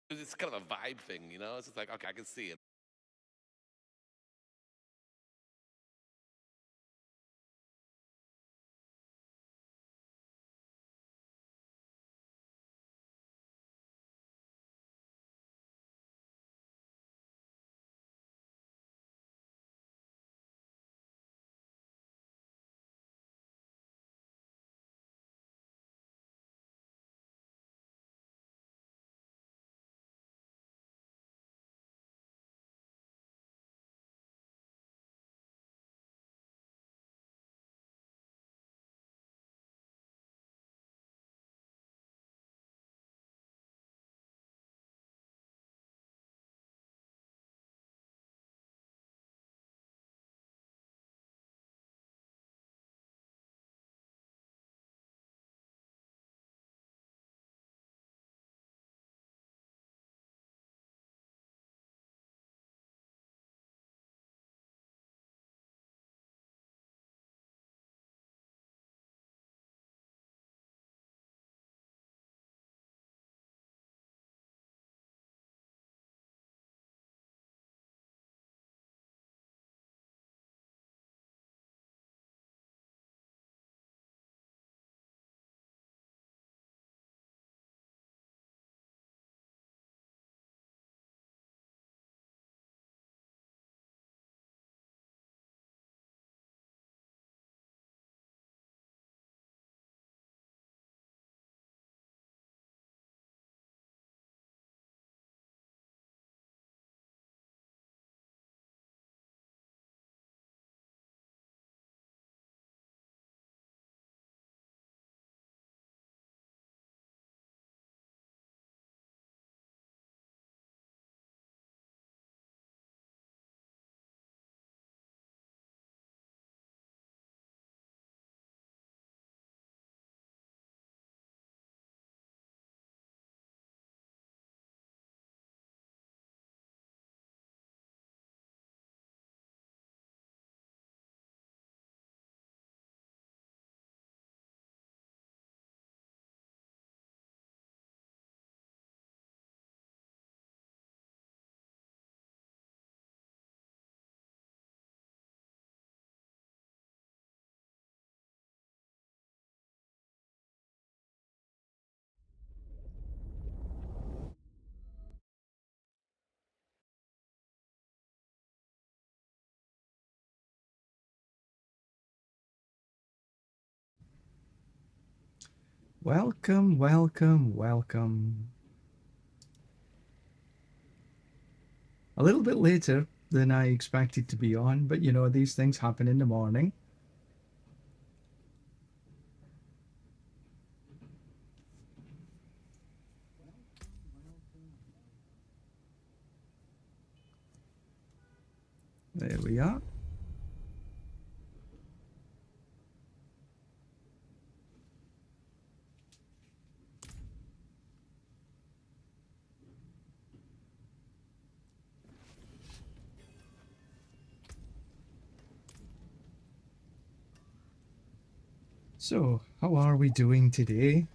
It's kind of a vibe thing, you know? It's just like, okay, I can see it. Welcome, welcome, welcome. A little bit later than I expected to be on, but you know, these things happen in the morning. There we are. So, how are we doing today?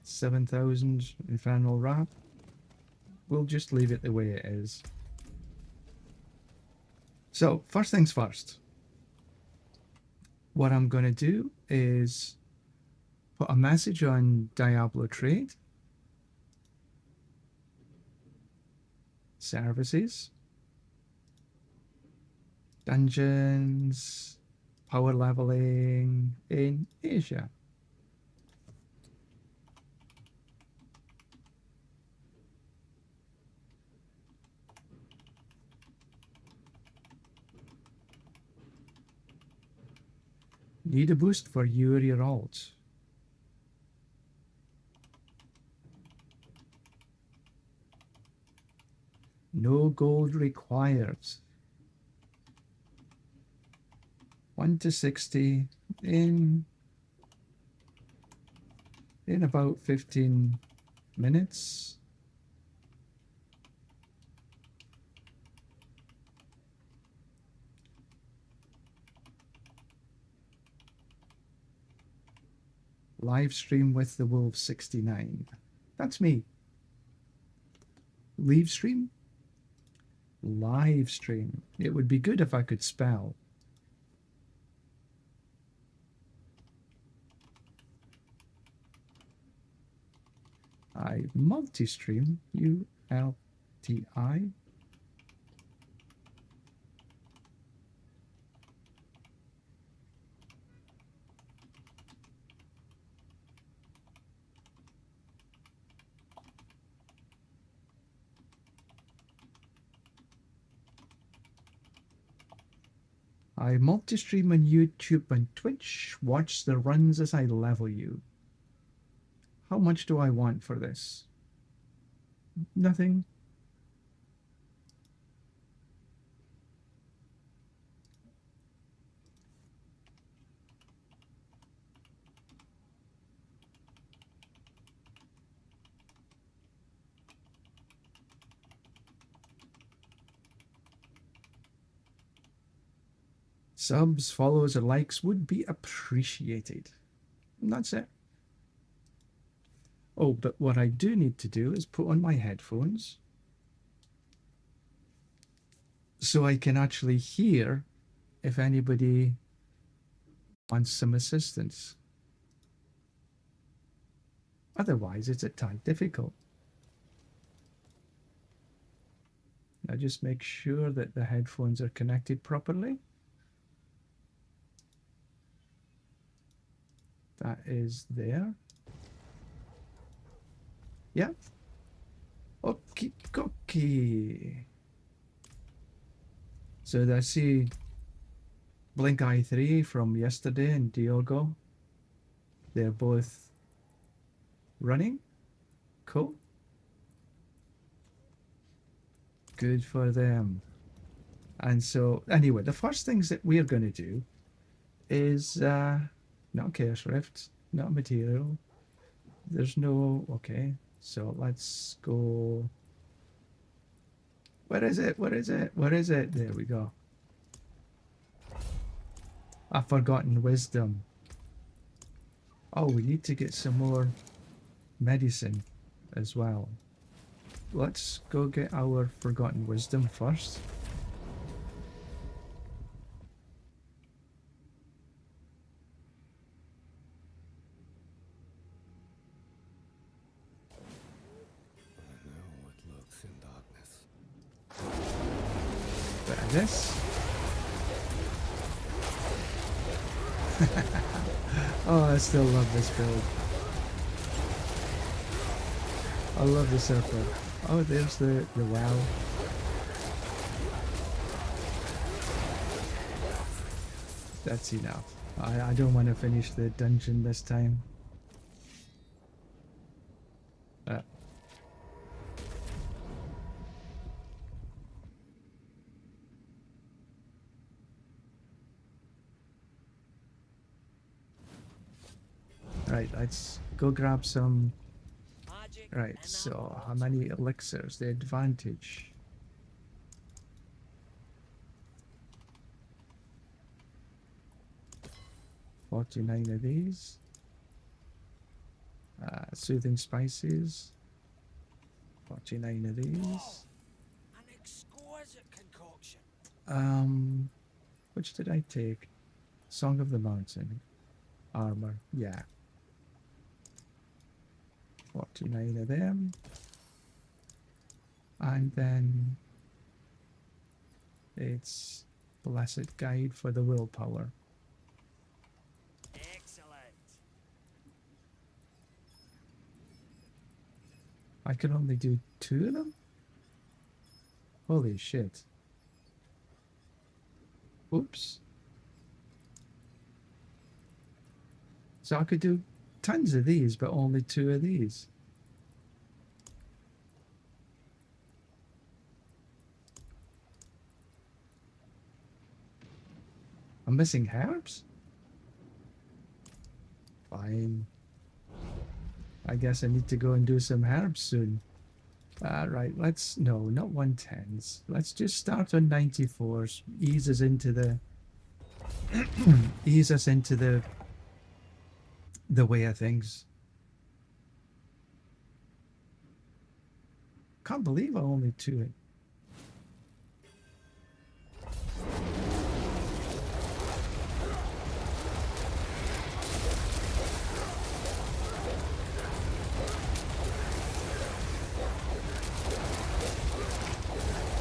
7,000 Infernal Wrap. We'll just leave it the way it is. So, first things first. What I'm going to do is put a message on Diablo Trade, Services, Dungeons, Power Leveling in Asia. Need a boost for your alt. No gold required. 1 to 60 in about 15 minutes. Live stream with the Wolv 69. That's me. Leave stream? Live stream. It would be good if I could spell. I multi-stream. ULTI. I multi-stream on YouTube and Twitch. Watch the runs as I level you. How much do I want for this? Nothing. Subs, follows, or likes would be appreciated. And that's it. Oh, but what I do need to do is put on my headphones so I can actually hear if anybody wants some assistance. Otherwise, it's a tad difficult. Now just make sure that the headphones are connected properly. That is there. Yeah. Okie dokie. So I see Blink Eye 3 from yesterday and Diogo. They're both running. Cool. Good for them. And so, anyway, the first things that we're going to do is not Chaos Rift, not material. There's no... Okay, so let's go... Where is it? Where is it? Where is it? There we go. I've forgotten wisdom. Oh, we need to get some more medicine as well. Let's go get our forgotten wisdom first. This. Oh, I still love this build. I love the circle. Oh, there's the well. That's enough. I don't want to finish the dungeon this time. Right, let's go grab some. Right, so how many elixirs? The advantage. $49 of these. Soothing spices. 49 of these. An exquisite concoction. Which did I take? Song of the Mountain. Armor, yeah. 49 of them. And then it's Blessed Guide for the willpower. Excellent. I can only do 2 of them? Holy shit. Oops. So I could do tons of these, but only 2 of these. I'm missing herbs? Fine. I guess I need to go and do some herbs soon. Right, let's... No, not 110s. Let's just start on 94s. Ease us into the... ease us into the way of things. can't believe I only 2 it.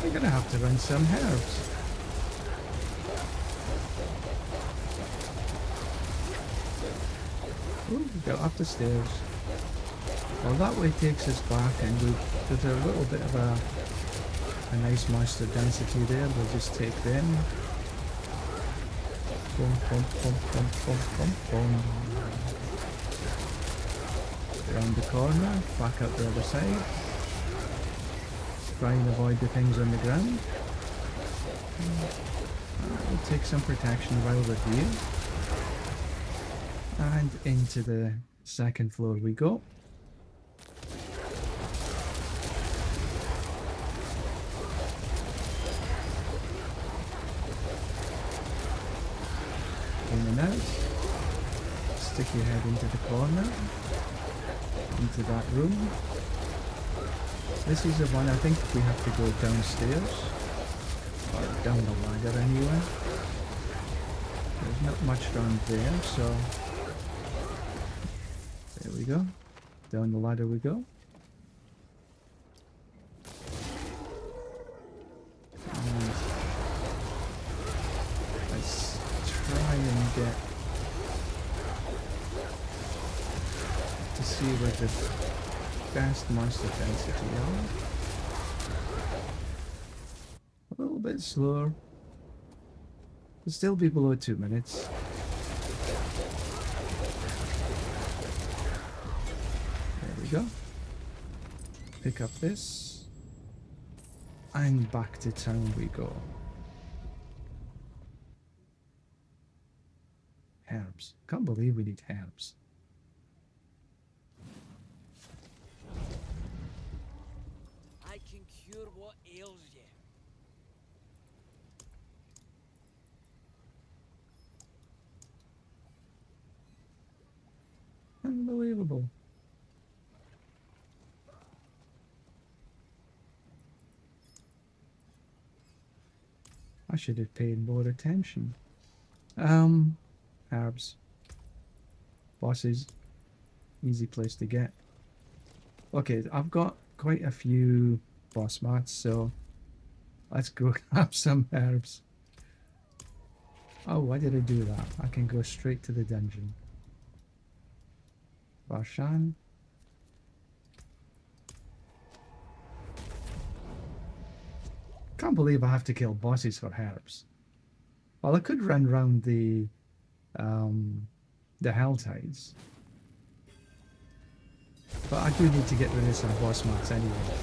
We're gonna have to run some herbs. Ooh, we go up the stairs. Well, that way takes us back, and there's a little bit of a nice monster density there. We'll just take them. Boom, boom, boom, boom, boom, boom, boom. Around the corner, back up the other side. Try and avoid the things on the ground. We'll take some protection while we're here. And into the second floor we go. In and out. Stick your head into the corner. Into that room. This is the one I think we have to go downstairs. Or down the ladder anyway. There's not much around there, so... There we go. Down the ladder we go. And let's try and get to see where the best monster density are. A little bit slower. It'll still be below 2 minutes. There we go. Pick up this. And back to town we go. Herbs. Can't believe we need herbs. I can cure what ails you. Unbelievable. I should have paid more attention. Herbs. Bosses. Easy place to get. Okay, I've got quite a few boss mats, so let's go grab some herbs. Oh, why did I do that? I can go straight to the dungeon. Barshan. Can't believe I have to kill bosses for herbs. Well, I could run round the Hell Tides. But I do need to get rid of some boss mats anyway.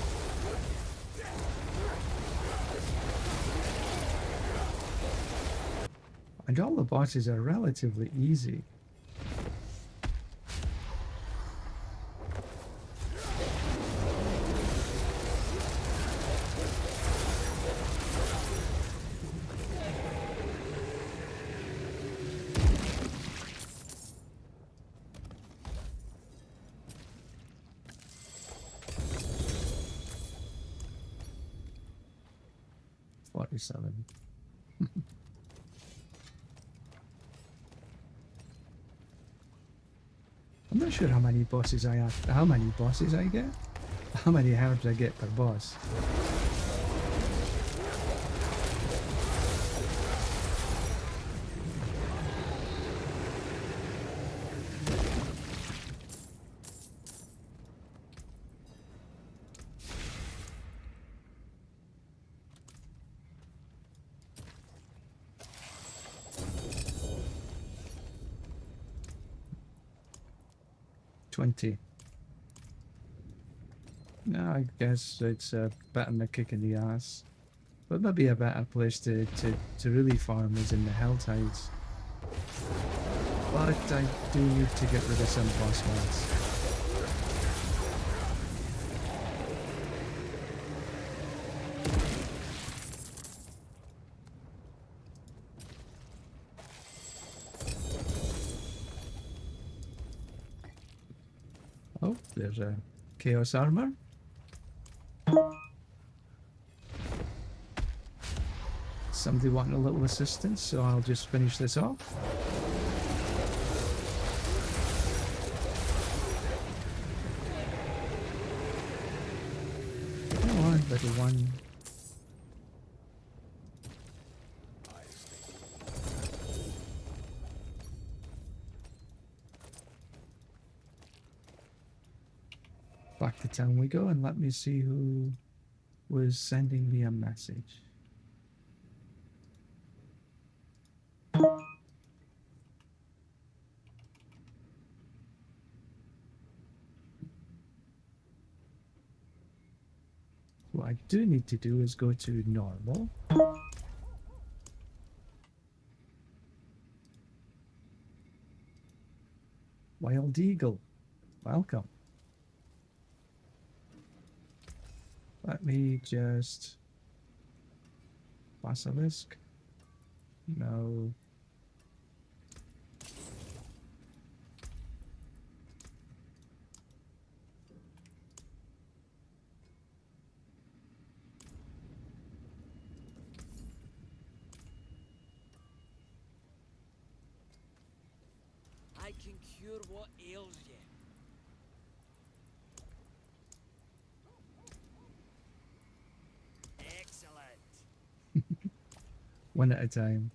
And all the bosses are relatively easy. $47. I'm not sure how many bosses I have, how many bosses I get, how many herbs I get per boss. $20. No, I guess it's a bit of a kick in the ass. But maybe a better place to really farm is in the Hell Tides. But I do need to get rid of some boss mats. Oh, there's a Chaos Armor. Somebody wanting a little assistance, so I'll just finish this off. Come on, little one. Back to town we go, and let me see who was sending me a message. What I do need to do is go to normal. Wild Eagle, welcome. Let me just... Basilisk? No. I can cure what ails you. Excellent. One at a time.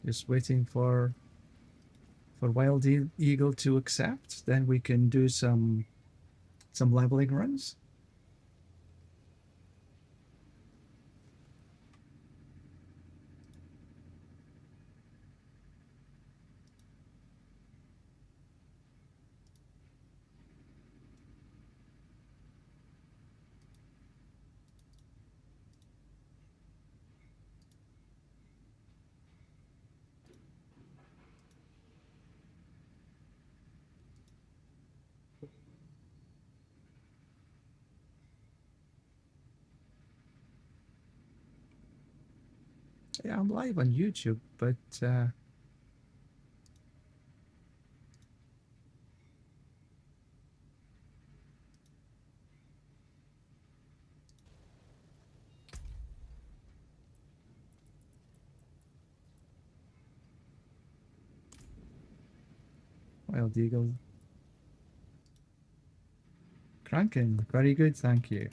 Just waiting for Wild Eagle to accept, then we can do some leveling runs. Yeah, I'm live on YouTube, but Wild Eagle. Cranking, very good, thank you.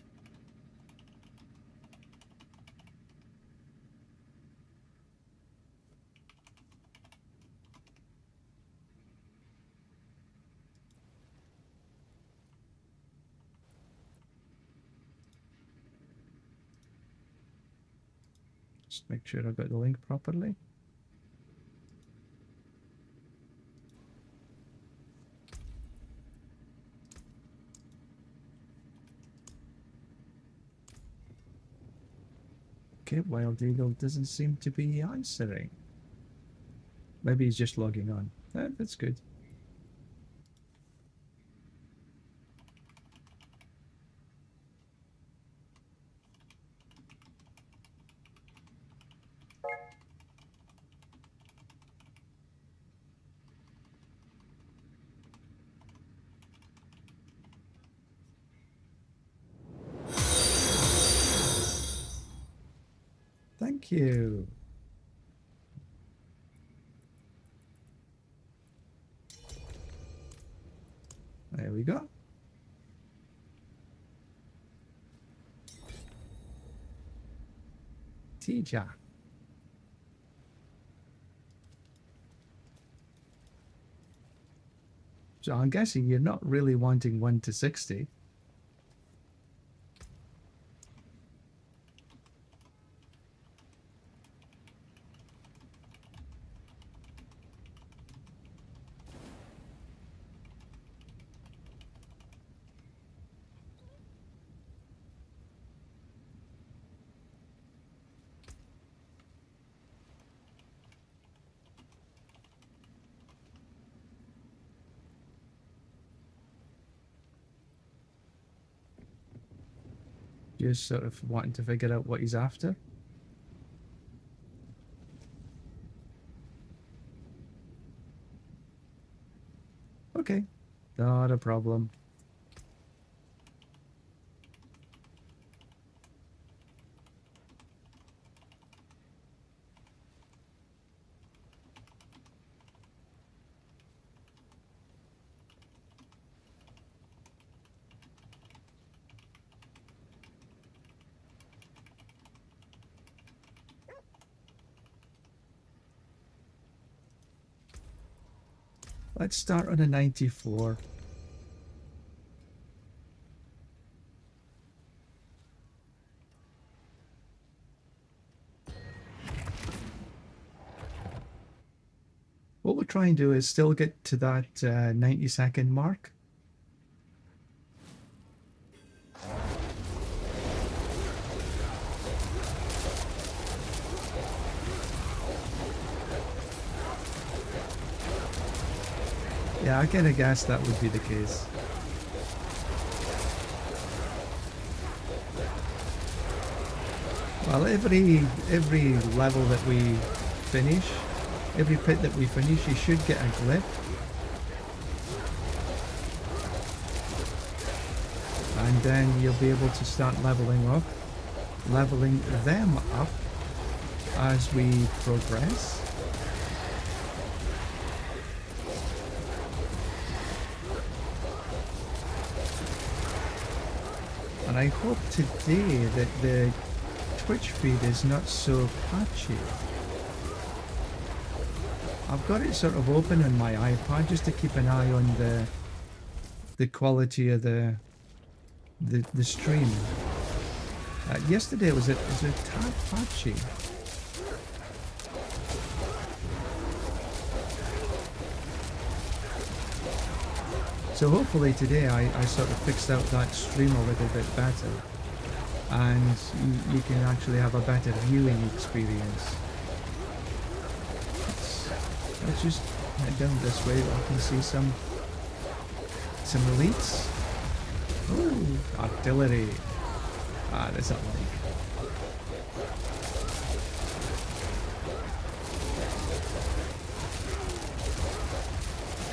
Just make sure I got the link properly. Okay, Wild Eagle doesn't seem to be answering. Maybe he's just logging on. That's good. Thank you. There we go. Tija. So I'm guessing you're not really wanting 1 to 60. Just sort of wanting to figure out what he's after. Okay, not a problem. Let's start on a 94. What we'll try and do is still get to that 90-second mark. Yeah, I kind of guessed that would be the case. Well, every level that we finish, every pit that we finish, you should get a glyph. And then you'll be able to start leveling them up as we progress. And I hope today that the Twitch feed is not so patchy. I've got it sort of open on my iPad just to keep an eye on the quality of the stream. Yesterday it was a tad patchy. So hopefully today I sort of fixed out that stream a little bit better, and you can actually have a better viewing experience. Let's just head down this way. I can see some elites. Ooh, artillery. Ah, that's not like.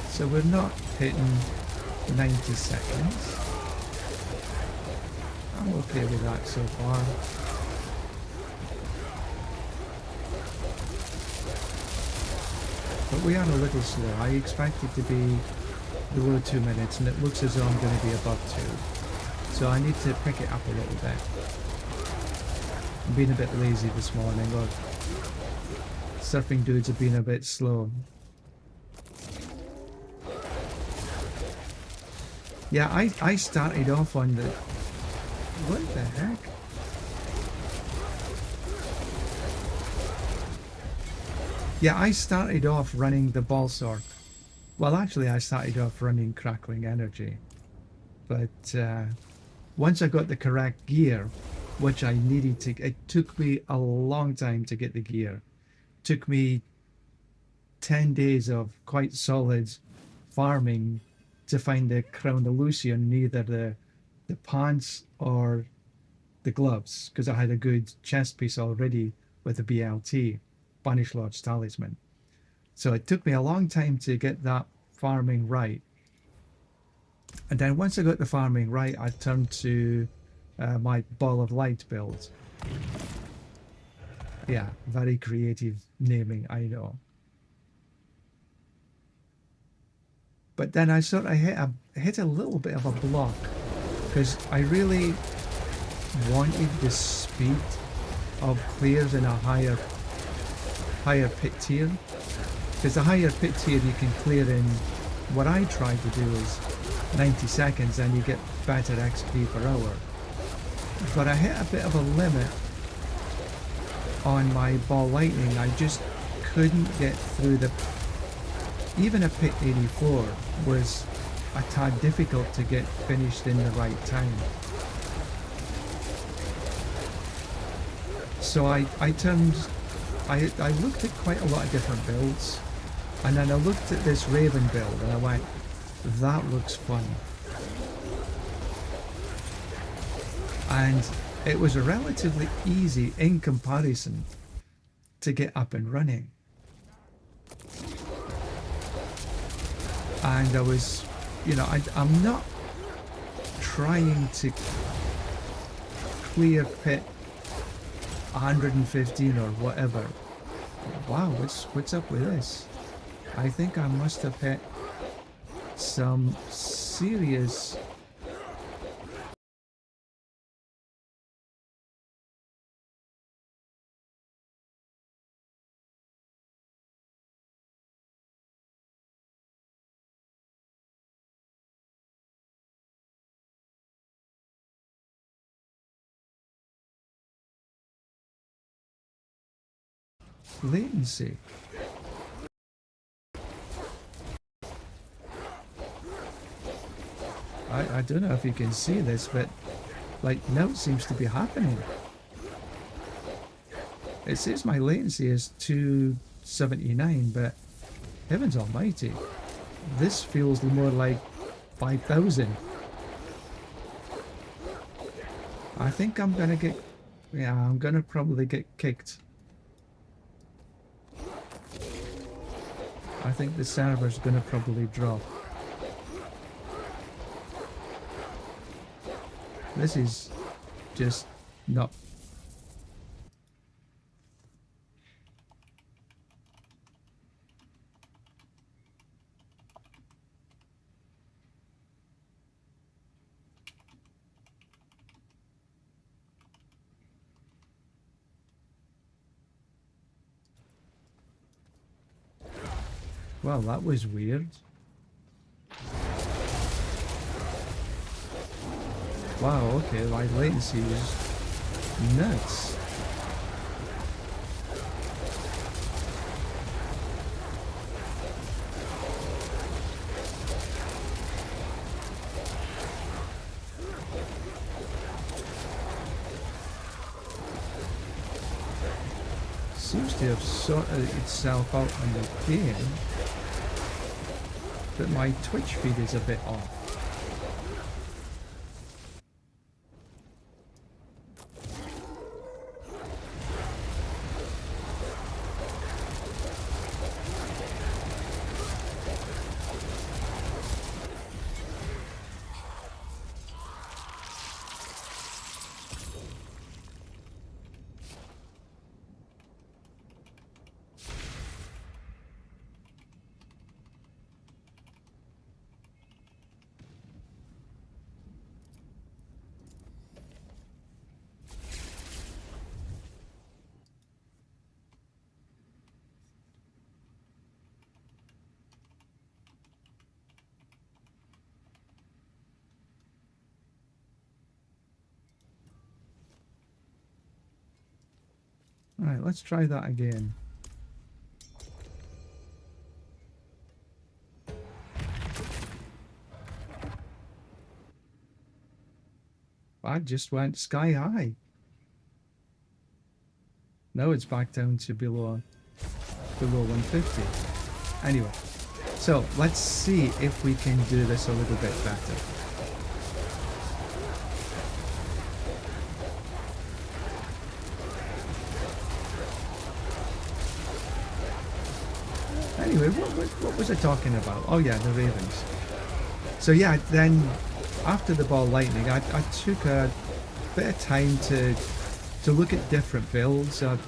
So we're not hitting 90 seconds. I'm okay with that so far. But we are a little slow. I expect it to be below 2 minutes, and it looks as though I'm going to be above 2. So I need to pick it up a little bit. I'm being a bit lazy this morning. Look, surfing dudes have been a bit slow. Yeah, I started off on the... What the heck? Yeah, I started off running the ball sword. Well, actually, I started off running crackling energy. But once I got the correct gear, which I needed to... It took me a long time to get the gear. It took me 10 days of quite solid farming to find the Crown of Lucian, neither the pants or the gloves, because I had a good chest piece already with the BLT, Banished Lord's Talisman. So it took me a long time to get that farming right. And then once I got the farming right, I turned to my Ball of Light build. Yeah, very creative naming, I know. But then I sort of hit a little bit of a block, because I really wanted the speed of clears in a higher pit tier. Because the higher pit tier you can clear in, what I try to do is 90 seconds, and you get better XP per hour. But I hit a bit of a limit on my ball lightning. I just couldn't get through the... Even a pit 84 was a tad difficult to get finished in the right time. So I looked at quite a lot of different builds, and then I looked at this Raven build and I went, that looks fun. And it was relatively easy in comparison to get up and running. And I was, you know, I'm not trying to clear pit 115 or whatever. Wow, what's up with this? I think I must have hit some serious... latency. I don't know if you can see this, but like now it seems to be happening. It says my latency is 279, but heavens almighty, this feels more like 5,000. I think I'm gonna get, yeah, I'm gonna probably get kicked. I think the server's gonna probably drop. This is just not... Well, that was weird. Wow, okay, my latency is nuts. Seems to have sorted itself out on the game, but my Twitch feed is a bit off. Alright, let's try that again. I just went sky high. Now it's back down to below 150. Anyway, so let's see if we can do this a little bit better. Anyway, what was I talking about? Oh yeah, the ravens. So yeah, then after the ball lightning, I took a bit of time to look at different builds, and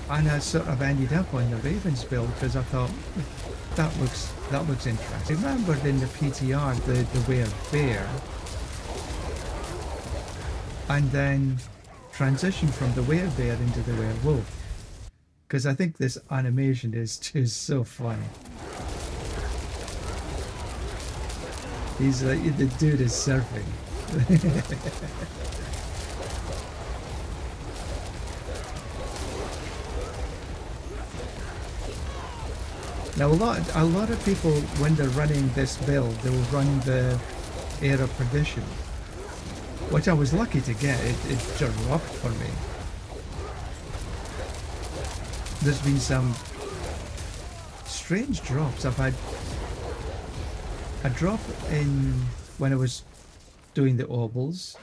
I sort of ended up on the ravens build because I thought that looks interesting. I remembered in the PTR the Werebear, and then transition from the Werebear into the Wolv. Because I think this animation is just so funny. He's like, the dude is surfing. Now a lot of people, when they're running this build, they will run the Air of Perdition, which I was lucky to get. It dropped for me. There's been some strange drops. I've had a drop in when I was doing the obols,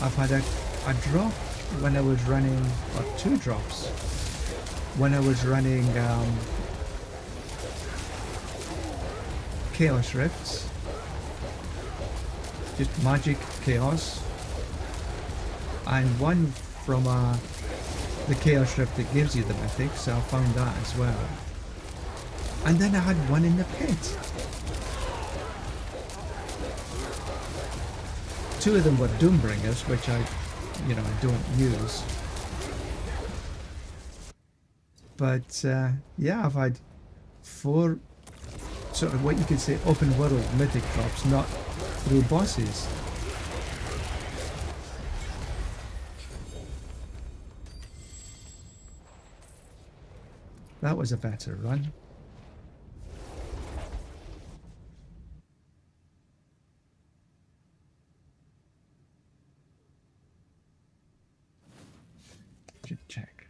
I've had a drop when I was running, or 2 drops, when I was running Chaos Rifts. Just magic chaos. And one from the Chaos Rift that gives you the mythic, so I found that as well. And then I had one in the pit. 2 of them were Doombringers, which I don't use. But yeah, I've had 4 sort of what you could say open world mythic drops, not through bosses. That was a better run. Should check.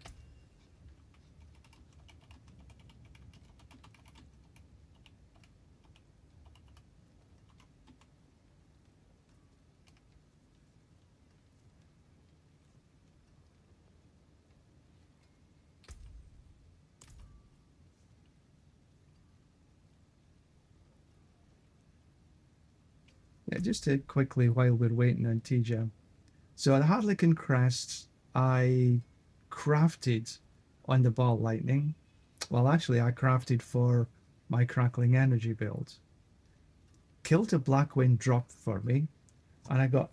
Yeah, just to quickly, while we're waiting on TJ. So the Harlequin Crest, I crafted on the Ball Lightning. Well, actually, I crafted for my Crackling Energy build. Killed a Blackwind drop for me, and I got...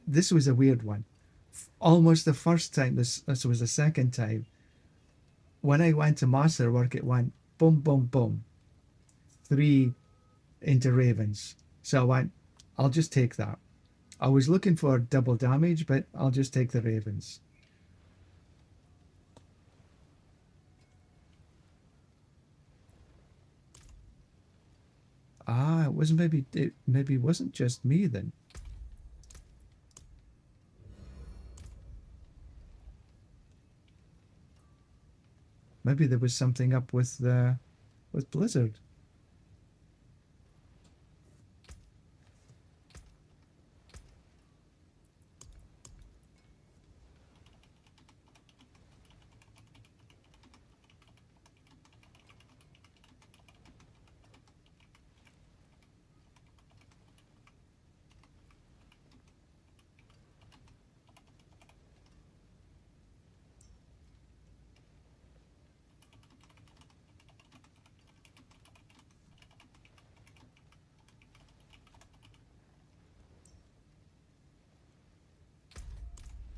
This was a weird one. Almost the first time, this was the second time, when I went to Masterwork, it went boom, boom, boom. 3 into Ravens. So I went, I'll just take that. I was looking for double damage, but I'll just take the Ravens. Ah, it wasn't maybe it wasn't just me then. Maybe there was something up with Blizzard.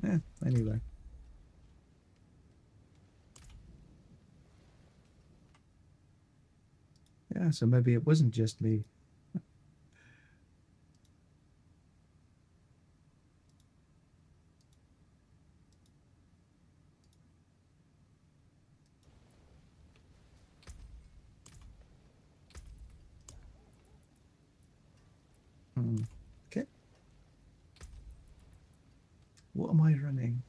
Yeah, anyway. Yeah, so maybe it wasn't just me. Okay. What am I running?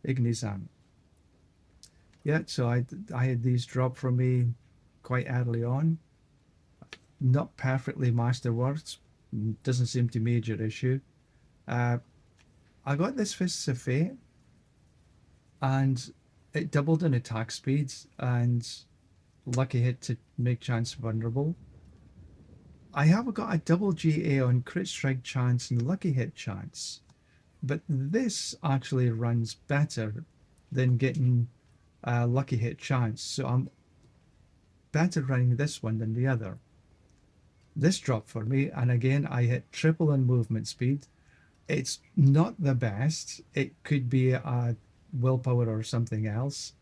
Ignizan. Yeah, so I had these drop from me quite early on. Not perfectly masterworks. Doesn't seem to be a major issue. I got this Fists of Fate, and it doubled in attack speed and lucky hit to make chance vulnerable. I have got a double GA on crit strike chance and lucky hit chance, but this actually runs better than getting a lucky hit chance, so I'm better running this one than the other. This dropped for me, and again I hit triple on movement speed. It's not the best. It could be a willpower or something else,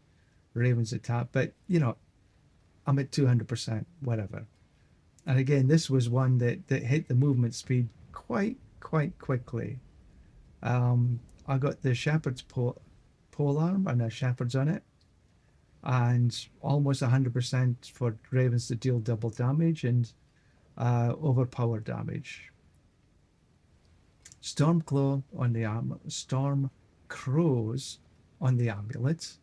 Raven's attack, but I'm at 200%, whatever. And again, this was one that hit the movement speed quite quickly. I got the Shepherd's polearm and a Shepherd's on it, and almost 100% for Ravens to deal double damage and overpower damage. Stormclaw on the Storm Crows on the amulet.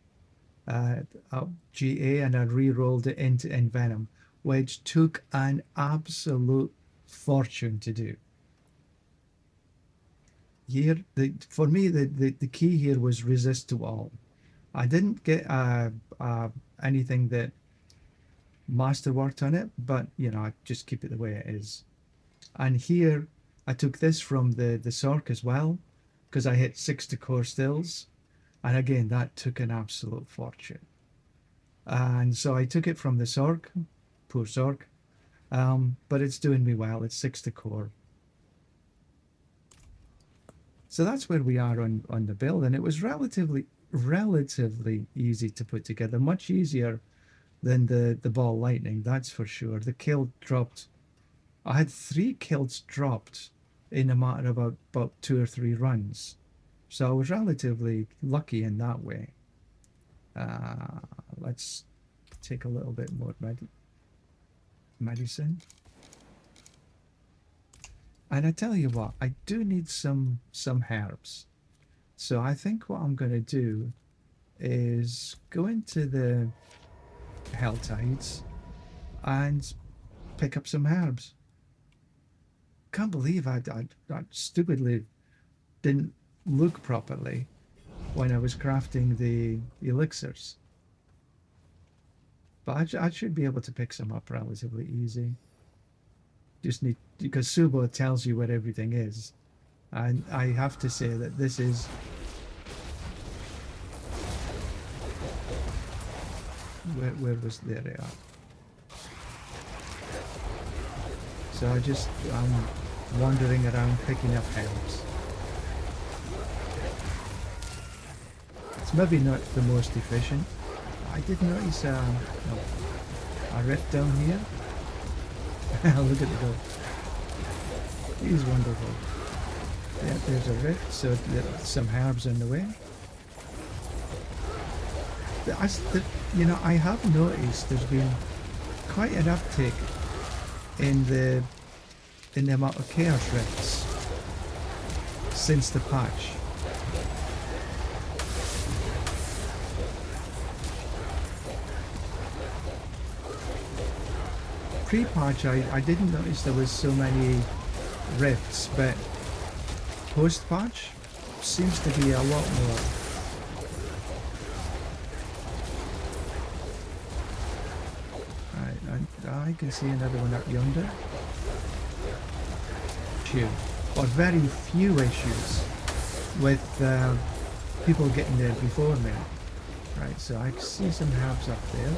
GA, and I re-rolled it into Envenom, which took an absolute fortune to do. here, for me, the key here was resist to all. I didn't get anything that masterworked on it, but you know, I just keep it the way it is. And here, I took this from the Sorc as well, because I hit 60 core stills, and again, that took an absolute fortune. And so I took it from the Sorc, poor Sorc, but it's doing me well. It's 60 core. So that's where we are on the build, and it was relatively easy to put together, much easier than the ball lightning, that's for sure. The kill dropped. I had 3 kills dropped in a matter of about 2 or 3 runs, so I was relatively lucky in that way. Let's take a little bit more medicine. And I tell you what, I do need some herbs. So I think what I'm going to do is go into the Hell Tides and pick up some herbs. Can't believe I stupidly didn't look properly when I was crafting the elixirs. But I should be able to pick some up relatively easy. Just need, because Subo tells you where everything is, and I have to say that this is where was there they are. So I'm wandering around picking up herbs. It's maybe not the most efficient. I did notice a rift down here. Look at the go. He's wonderful. Yeah, there's a rift, so there's some herbs on the way. I have noticed there's been quite an uptick in the amount of chaos rifts since the patch. Pre-patch, I didn't notice there was so many rifts, but post-patch seems to be a lot more. I can see another one up yonder. Or very few issues with people getting there before me. Right, so I see some herbs up there.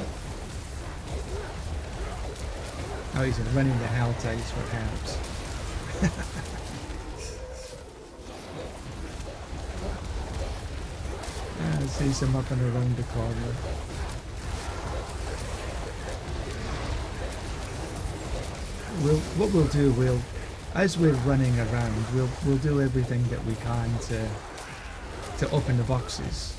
Oh, he's running the Hell Tides for herbs. I see some up and around the corner. What we'll do, as we're running around, we'll do everything that we can to open the boxes.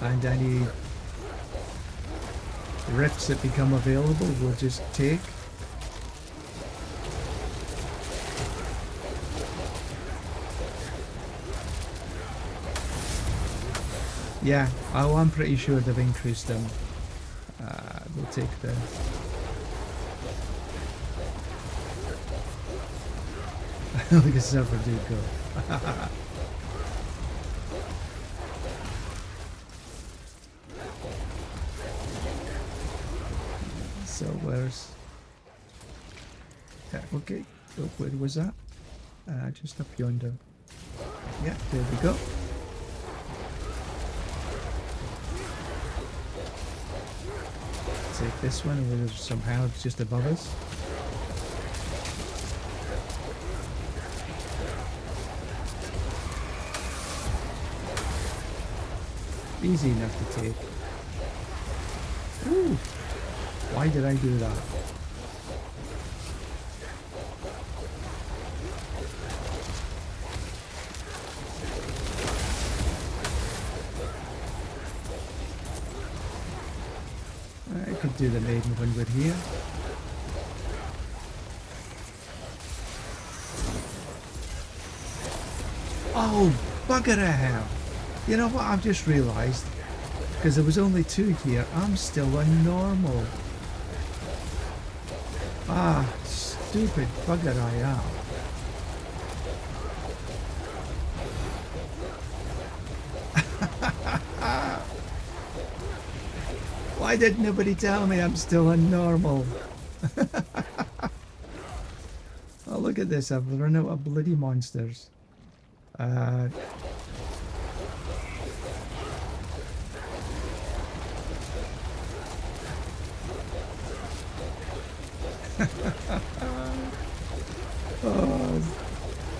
And any rifts that become available, we'll just take. Yeah, I'm pretty sure they've increased them. We'll take the... Look at Silver Dude go. So where's... Yeah, okay. Oh, where was that? Just up yonder. Yeah, there we go. Take this one, and there's some herbs just above us. Easy enough to take. Ooh, why did I do that? I could do the maiden when we're here. Oh, bugger a hell. You know what, I've just realised, because there was only 2 here, I'm still on normal. stupid bugger I am. Why did nobody tell me I'm still on normal? Oh, look at this. I've run out of bloody monsters. Oh,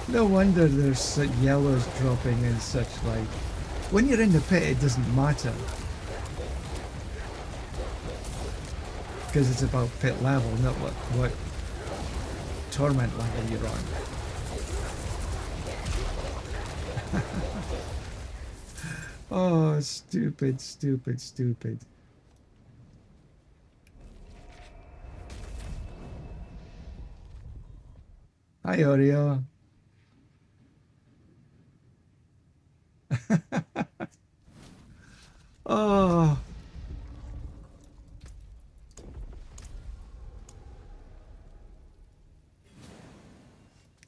no wonder there's yellows dropping and such like. When you're in the pit, it doesn't matter. Because it's about pit level, not what torment level you're on. Oh, stupid, stupid, stupid. Hi, Oreo. Oh.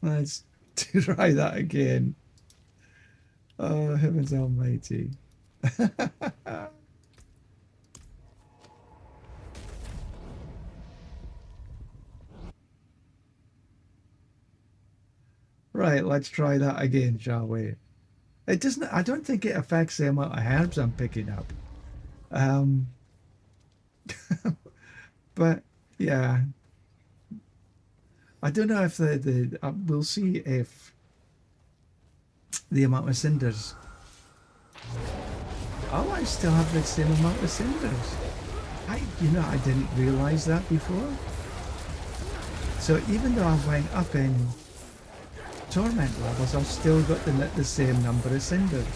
Let's try that again. Oh, heavens almighty. Right, let's try that again, shall we? It doesn't, I don't think it affects the amount of herbs I'm picking up. But yeah, I don't know if we'll see if the amount of cinders. Oh, I still have the same amount of cinders. I didn't realize that before. So even though I went up in torment levels, I've still got the same number of cinders.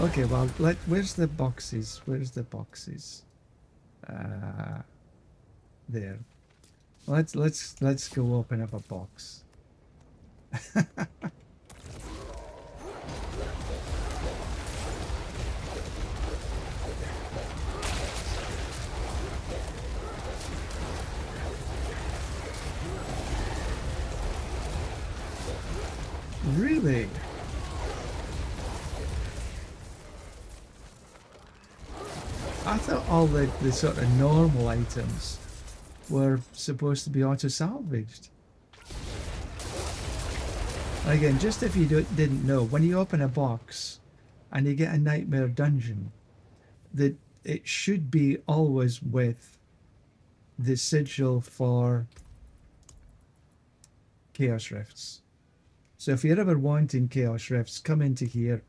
Okay, well, where's the boxes? Where's the boxes? There. Let's go open up a box. Really? I thought all the sort of normal items were supposed to be auto-salvaged. Again, just if you didn't know, when you open a box and you get a nightmare dungeon, that it should be always with the sigil for Chaos Rifts. So if you're ever wanting Chaos Rifts, come into here,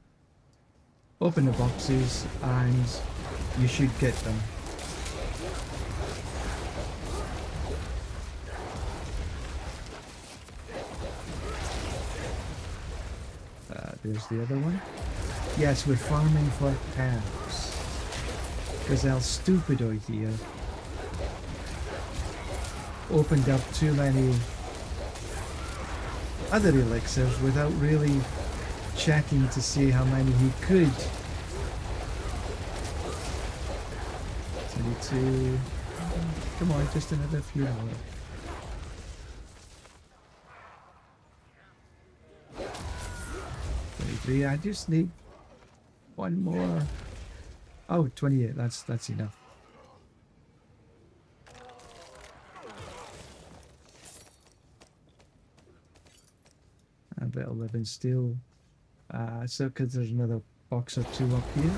open the boxes, and you should get them. There's the other one. Yes, we're farming for herbs. Because El Stupido here opened up too many other elixirs without really checking to see how many he could. 22. Come on, just another few more. 23. I just need one more. Oh, 28. That's enough. A bit of living steel. So because there's another box or two up here.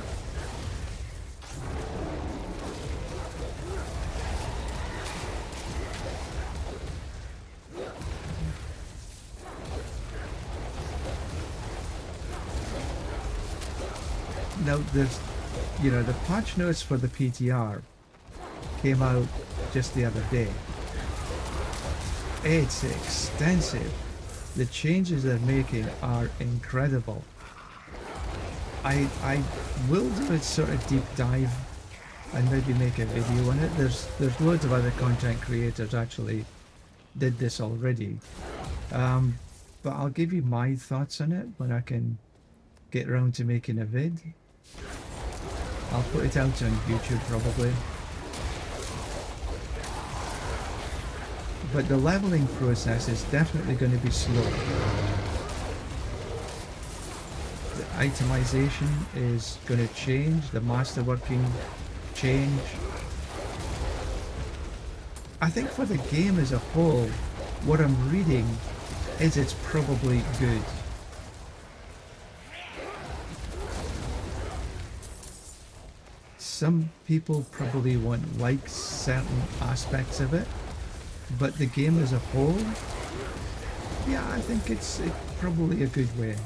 Now there's, the patch notes for the PTR came out just the other day. It's extensive. The changes they're making are incredible. I will do a sort of deep dive and maybe make a video on it. There's loads of other content creators actually did this already. But I'll give you my thoughts on it when I can get around to making a vid. I'll put it out on YouTube probably. but the leveling process is definitely going to be slow. The itemization is going to change, the masterworking change. I think for the game as a whole, what I'm reading is it's probably good. Some people probably won't like certain aspects of it, but the game as a whole, yeah, I think it's probably a good way.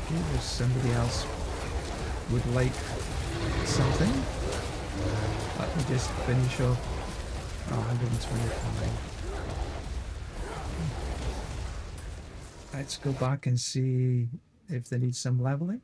Okay, there's somebody else would like something. Let me just finish off 125. Let's go back and see if they need some leveling.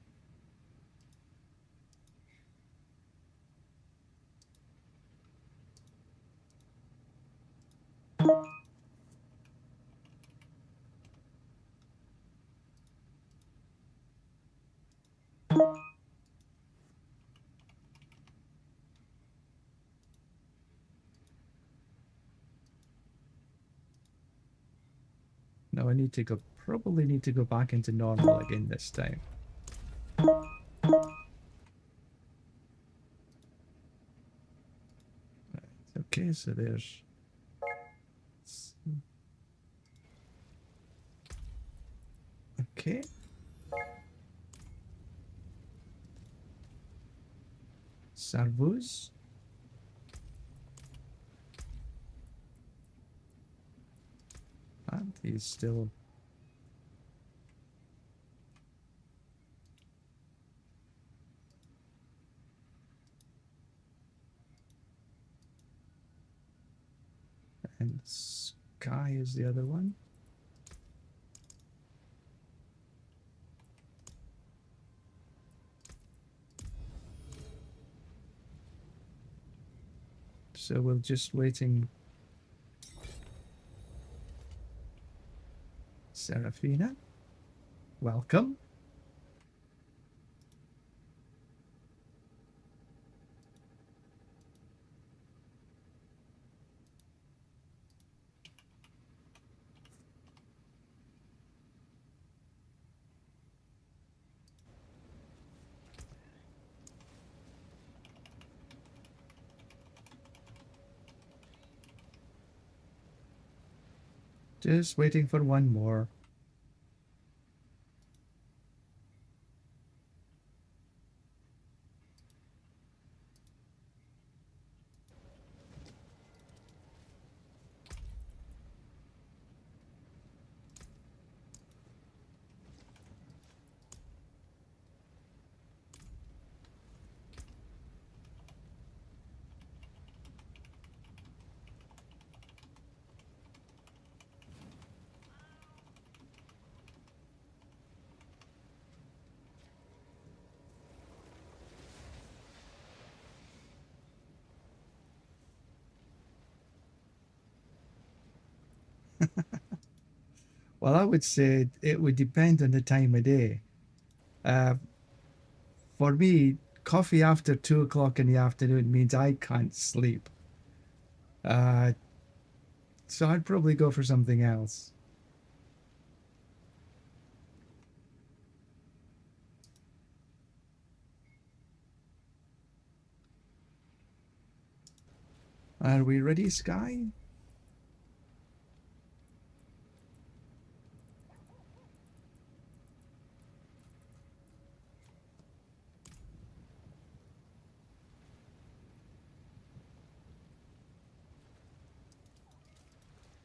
No, I need to go, probably need to go back into normal again this time. Okay, so there's... Okay. Servus. And he's still... And Sky is the other one. So we're just waiting. Serafina, welcome. Just waiting for one more. Well, I would say it would depend on the time of day. For me, coffee after 2 o'clock in the afternoon means I can't sleep. So I'd probably go for something else. Are we ready, Sky?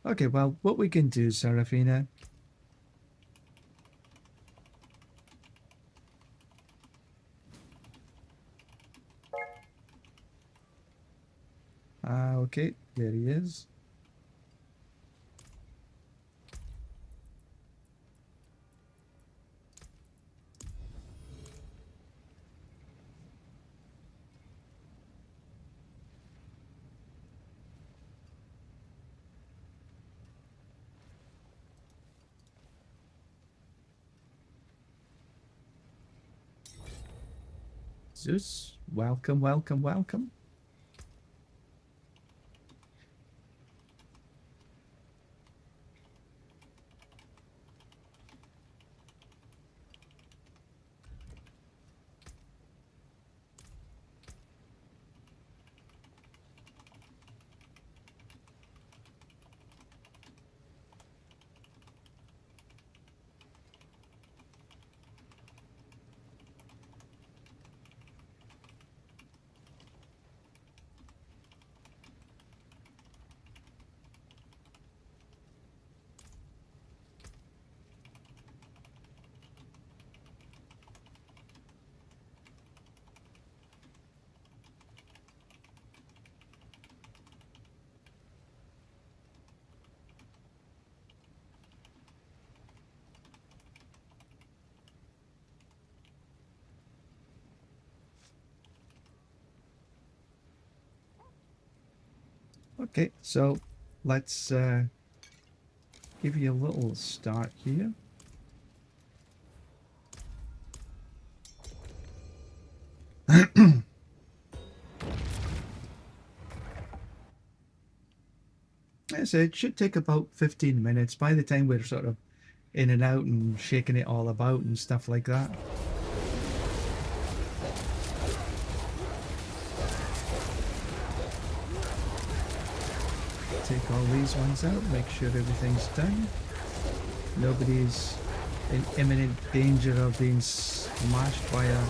Okay, well, what we can do, Serafina... okay, there he is. Zeus, Welcome, welcome, welcome. Okay, so let's give you a little start here. So it should take about 15 minutes by the time we're sort of in and out and shaking it all about and stuff like that. Take all these ones out, make sure everything's done. Nobody's in imminent danger of being smashed by a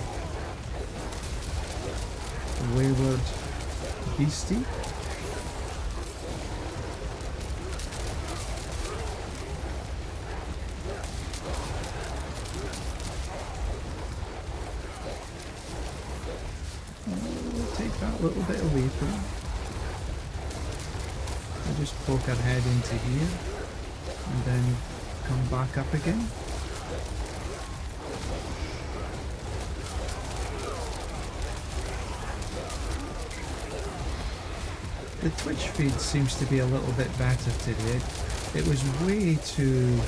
wayward beastie. We'll take that little bit away from it. We'll just poke our head into here and then come back up again. The Twitch feed seems to be a little bit better today. It was way too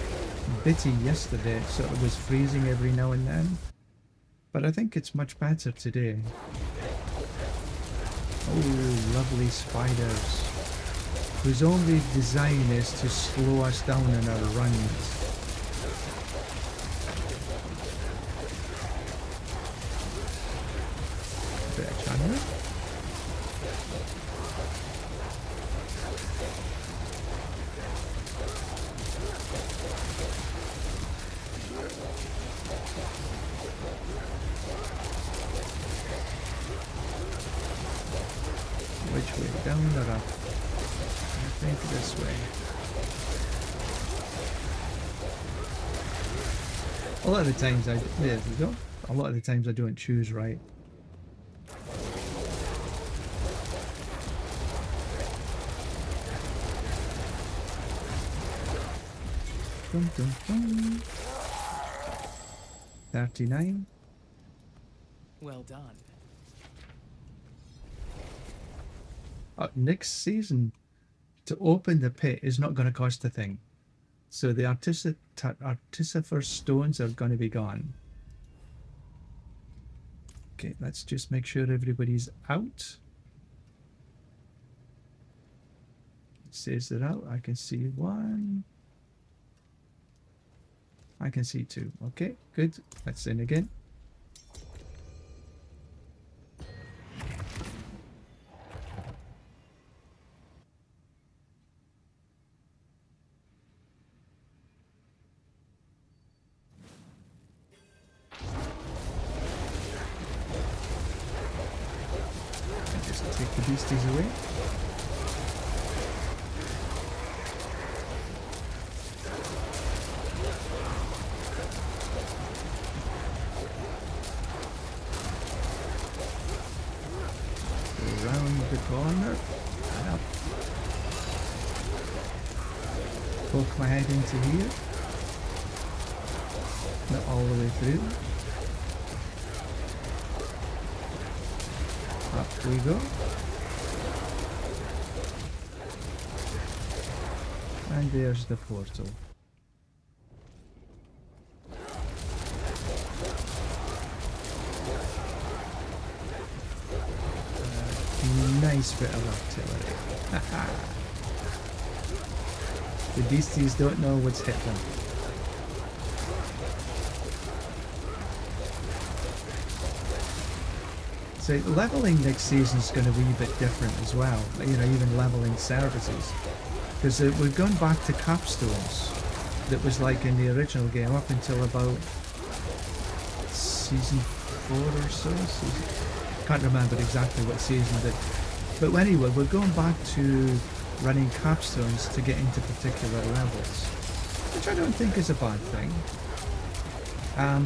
bitty yesterday, it sort of was freezing every now and then. But I think it's much better today. Oh, lovely spiders, whose only design is to slow us down in our runs. Bit of channel. Which way? Down or up? I think this way. A lot of the times there we go. A lot of the times I don't choose right. Dun, dun, dun. 39. Well done. Next season, to open the pit is not going to cost a thing. So the Artificer stones are going to be gone. Okay, let's just make sure everybody's out. It says they're out. I can see one. I can see two. Okay, good. Let's in again. Just take the beasties away. Around the corner and up. Poke my head into here. Not all the way through. Up we go. And there's the portal. nice bit of artillery. The beasties don't know what's hit them. So leveling next season is going to be a bit different as well. You know, even leveling services, because we've gone back to capstones. That was like in the original game up until about season 4 or so. Can't remember exactly what season, but anyway, we're going back to running capstones to get into particular levels, which I don't think is a bad thing.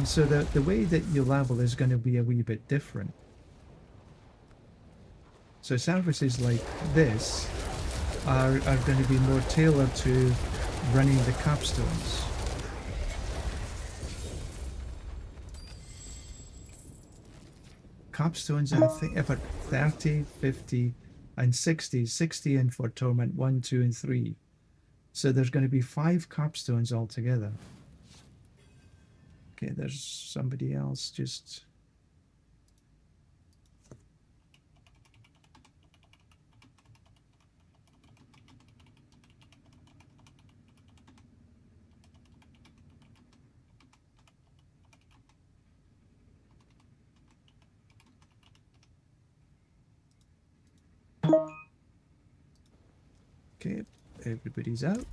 So the way that you level is going to be a wee bit different. So services like this are going to be more tailored to running the capstones. Capstones, I think, about 30, 50, and 60. 60 in for Torment 1, 2, and 3. So there's going to be 5 capstones altogether. Okay, there's somebody else just... Okay, everybody's out.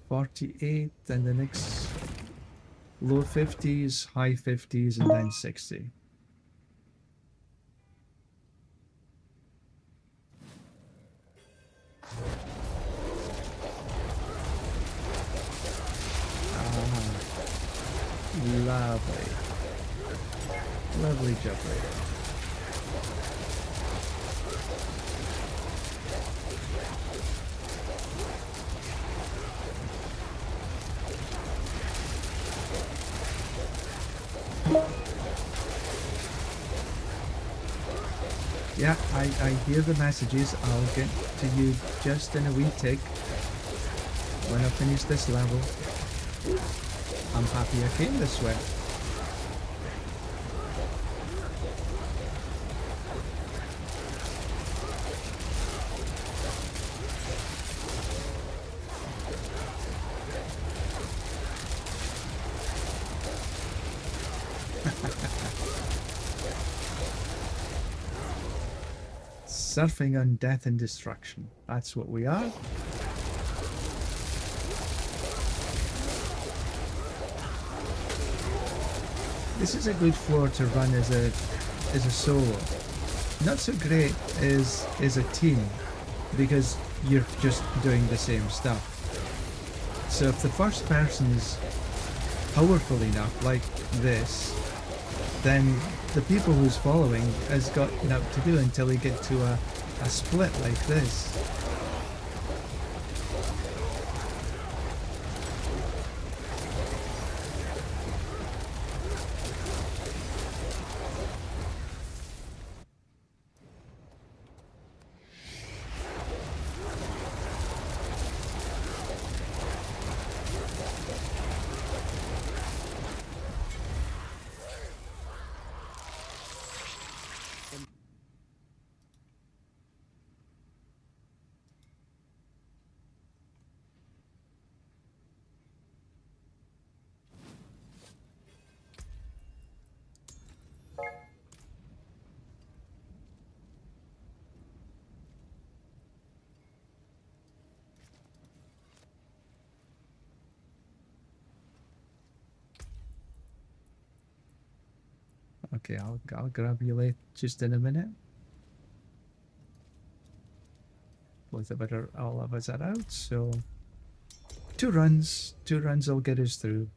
48, then the next low 50s, high 50s, and then 60. Lovely. Lovely jubbly. Yeah, I hear the messages. I'll get to you just in a wee tick when I finish this level. I'm happy I came this way. Surfing on death and destruction. That's what we are. This is a good floor to run as a solo. Not so great as a team, because you're just doing the same stuff. So if the first person is powerful enough like this, then the people who's following has got enough to do until they get to a split like this. Okay, I'll grab you late just in a minute. Both of it are, all of us are out, so 2 runs will get us through.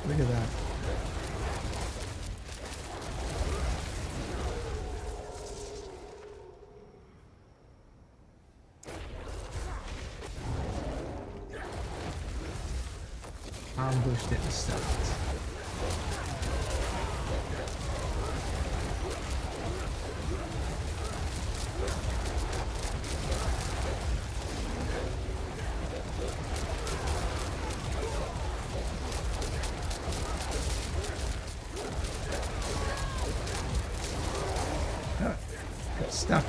Look at that. Ambushed at the start. Got stuck.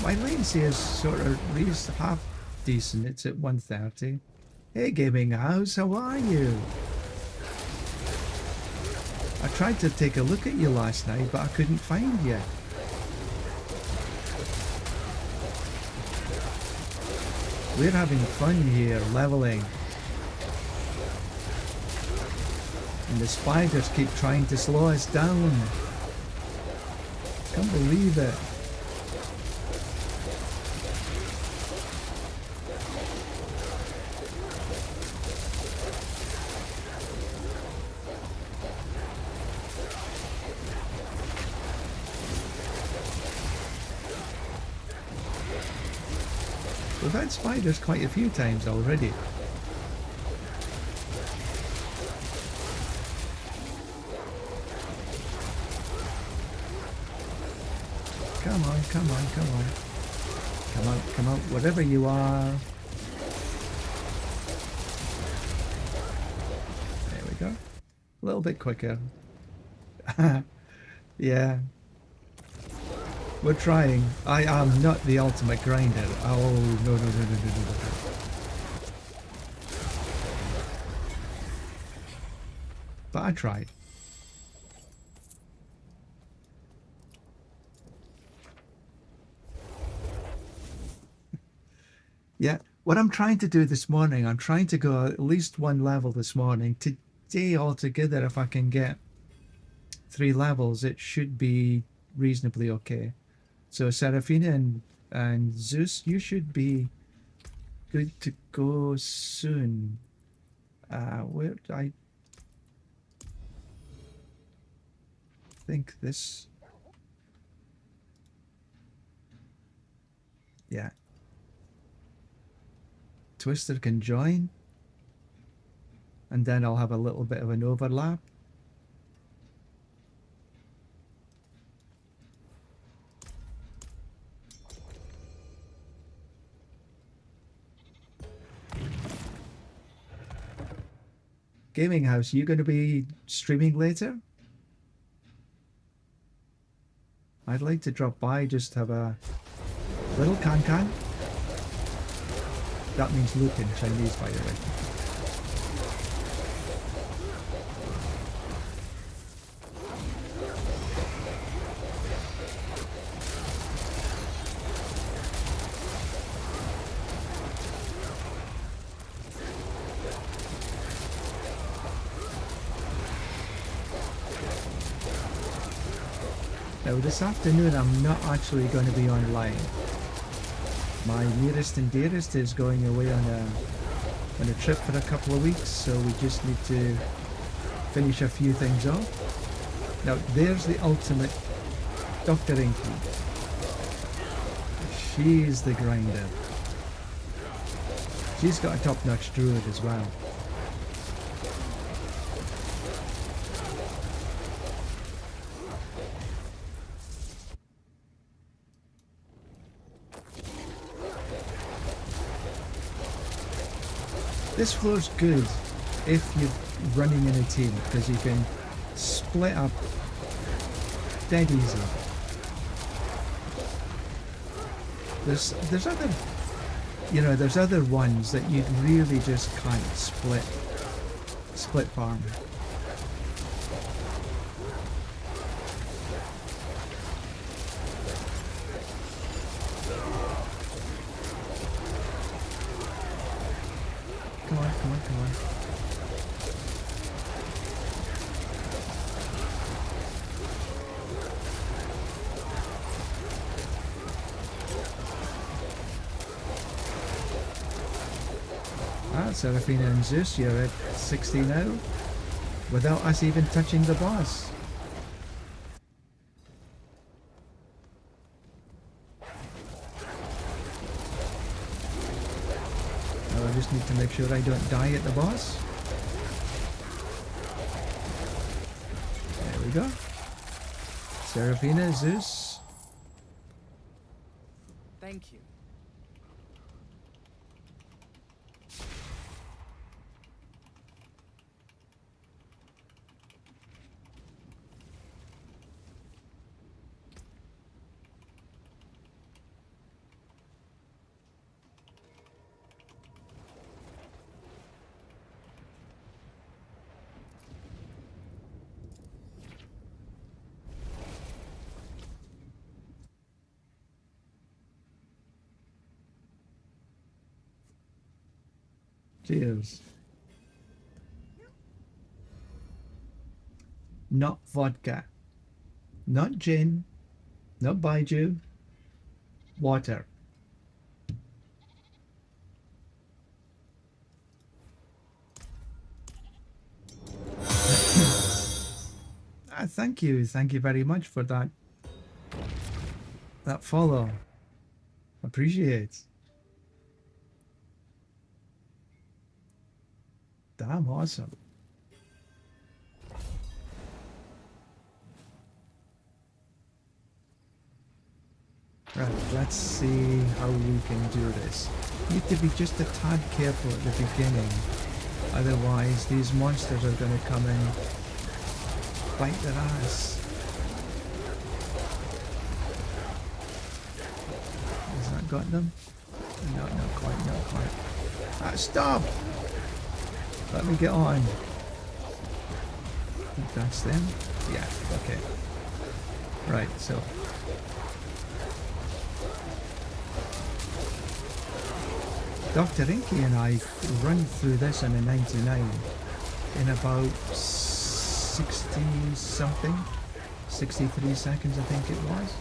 My latency is sort of half decent. It's at 130. Hey, Gaming House, how are you? I tried to take a look at you last night, but I couldn't find you. We're having fun here, leveling. And the spiders keep trying to slow us down. Can't believe it. We've had spiders quite a few times already. Come on, come on, come on. Come on, come on, wherever you are. There we go. A little bit quicker. Yeah. We're trying. I am not the ultimate grinder. Oh, no, no, no, no, no, no, no. But I tried. Yeah, what I'm trying to do this morning, I'm trying to go at least one level this morning. Today altogether, if I can get 3 levels, it should be reasonably okay. So Seraphina and Zeus, you should be good to go soon. Where I think this... Yeah. Twister can join. And then I'll have a little bit of an overlap. Gaming House, you going to be streaming later? I'd like to drop by, just have a little can-can. That means look in Chinese, by the way. Now this afternoon I'm not actually going to be online. My nearest and dearest is going away on a trip for a couple of weeks, so we just need to finish a few things off. Now there's the ultimate Dr. Inky. She's the grinder. She's got a top-notch druid as well. This floor's good if you're running in a team, because you can split up dead easy. There's other, you know, there's other ones that you really just can't split farm. Come on, come on, come on. Ah, Seraphina and Zeus, you're at 60 now, without us even touching the boss. I just need to make sure I don't die at the boss. There we go. Seraphina, Zeus. Thank you. Cheers. Not vodka. Not gin. Not baijiu. Water. Thank you. Thank you very much for that follow. Appreciate. Damn awesome. Right, let's see how we can do this. You need to be just a tad careful at the beginning, otherwise these monsters are going to come and bite their ass. Has that got them? No, not quite, not quite. Ah, stop! Let me get on. I think that's them. Yeah, okay. Right, so Dr. Inky and I run through this in a 99 in about 60 something, 63 seconds I think it was,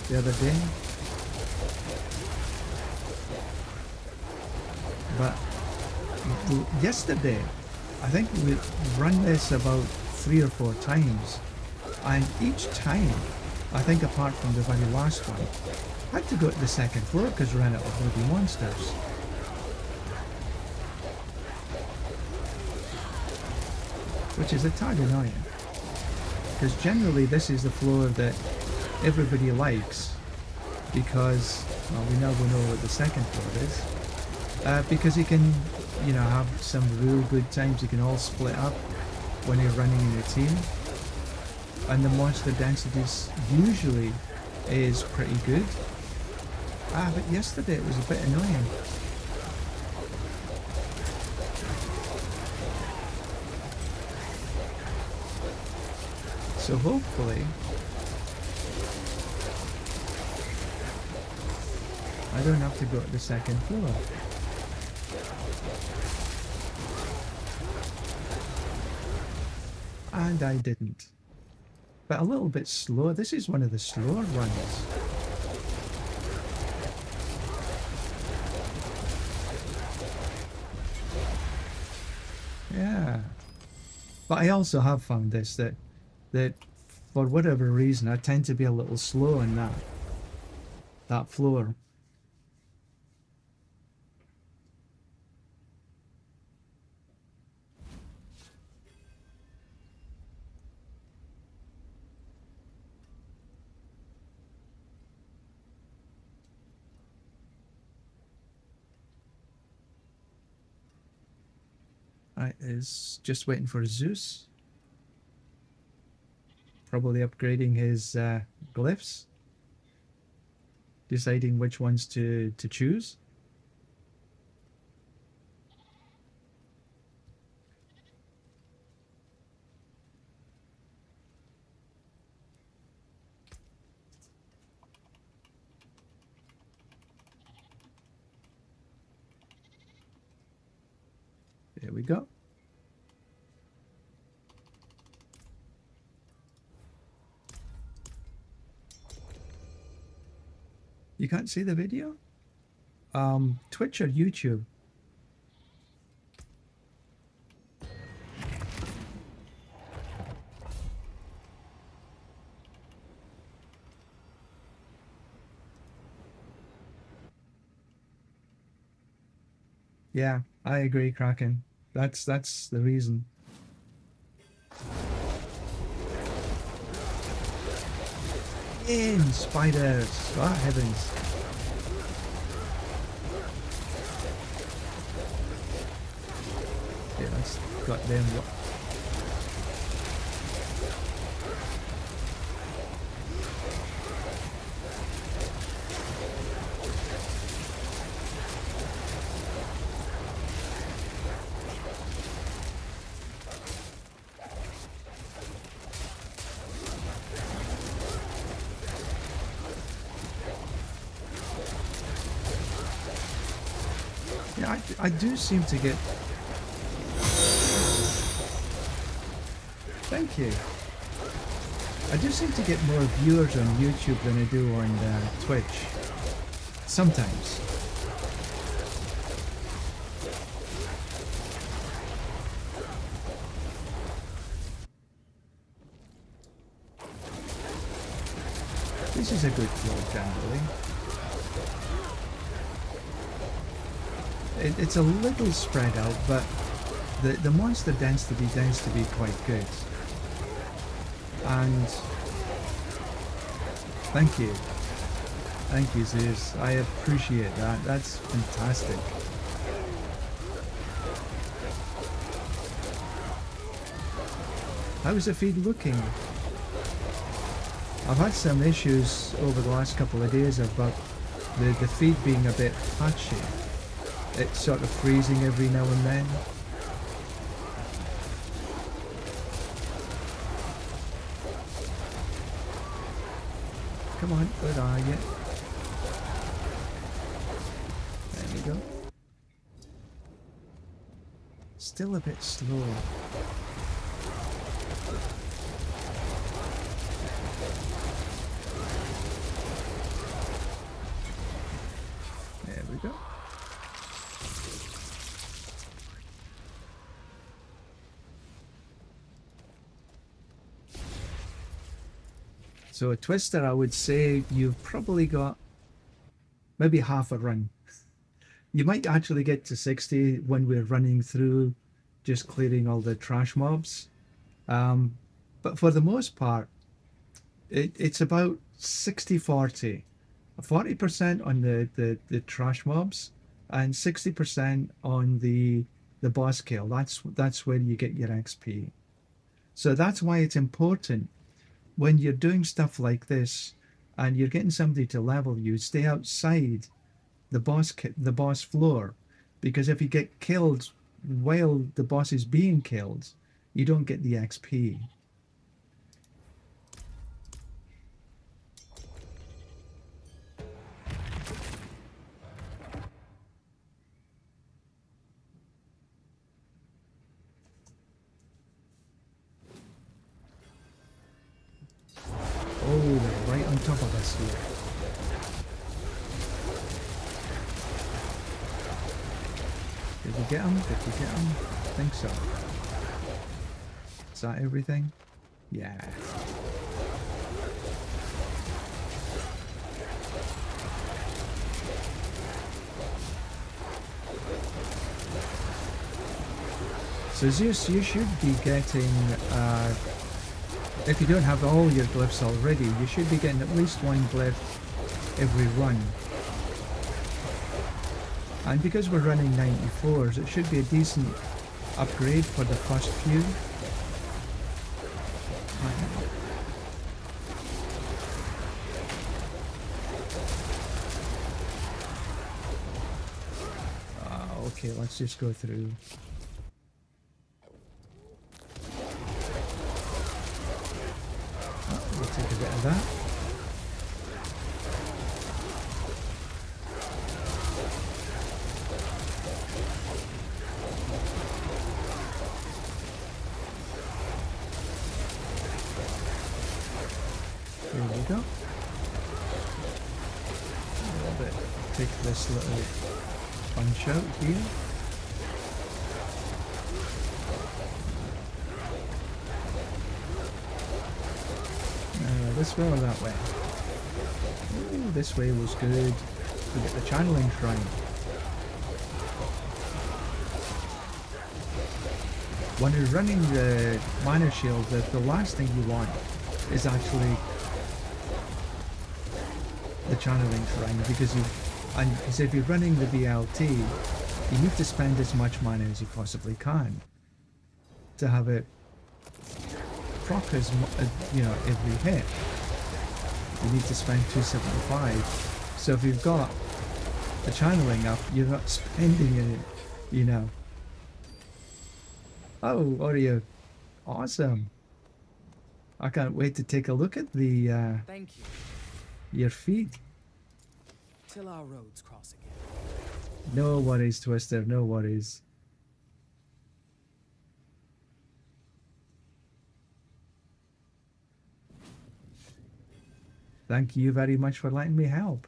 the other day. But yesterday, I think we run this about 3 or 4 times, and each time, I think apart from the very last one, I had to go to the second floor because we ran out of bloody monsters. Which is a tad annoying. Because generally this is the floor that everybody likes, because, well, we know what the second floor is. Because you can, you know, have some real good times. You can all split up when you're running in a team. And the monster densities usually is pretty good. But yesterday it was a bit annoying. So hopefully I don't have to go to the second floor. And I didn't. But a little bit slow. This is one of the slower runs. Yeah. But I also have found this, that for whatever reason I tend to be a little slow in that floor. Right, is just waiting for Zeus. Probably upgrading his glyphs. Deciding which ones to choose. There we go. You can't see the video? Twitch or YouTube? Yeah, I agree, Kraken. That's the reason. In spiders! Oh heavens! Yeah, that's got them. I do seem to get... Thank you. I do seem to get more viewers on YouTube than I do on Twitch. Sometimes. This is a good floor, generally. It's a little spread out, but the monster density tends to be quite good. And thank you, Zeus. I appreciate that. That's fantastic. How's the feed looking? I've had some issues over the last couple of days about the feed being a bit patchy. It's sort of freezing every now and then. Come on, where are you? There we go. Still a bit slow. There we go. So a Twister, I would say you've probably got maybe half a run. You might actually get to 60 when we're running through just clearing all the trash mobs. But for the most part, it's about 60-40. 40% on the trash mobs and 60% on the boss kill. That's where you get your XP. So that's why it's important when you're doing stuff like this and you're getting somebody to level you, stay outside the boss floor, because if you get killed while the boss is being killed, you don't get the XP. Oh, they're right on top of us here. Did we get them? Did we get them? I think so. Is that everything? Yeah. So Zeus, you should be getting... if you don't have all your glyphs already, you should be getting at least one glyph every run. And because we're running 94s, it should be a decent upgrade for the first few. Okay, let's just go through. We'll take a bit of that. There we go. A little bit. Take this little bunch out here. This way or that way? Ooh, this way was good. We get the channeling shrine. When you're running the mana shield, the last thing you want is actually the channeling shrine, because if you're running the BLT, you need to spend as much mana as you possibly can to have it proc as you know, every hit. You need to spend 275. So if you've got the channeling up, you're not spending it, you know. Oh, Oreo, awesome! I can't wait to take a look at the Thank you. your feed. Till our roads cross again. No worries, Twister, no worries. Thank you very much for letting me help.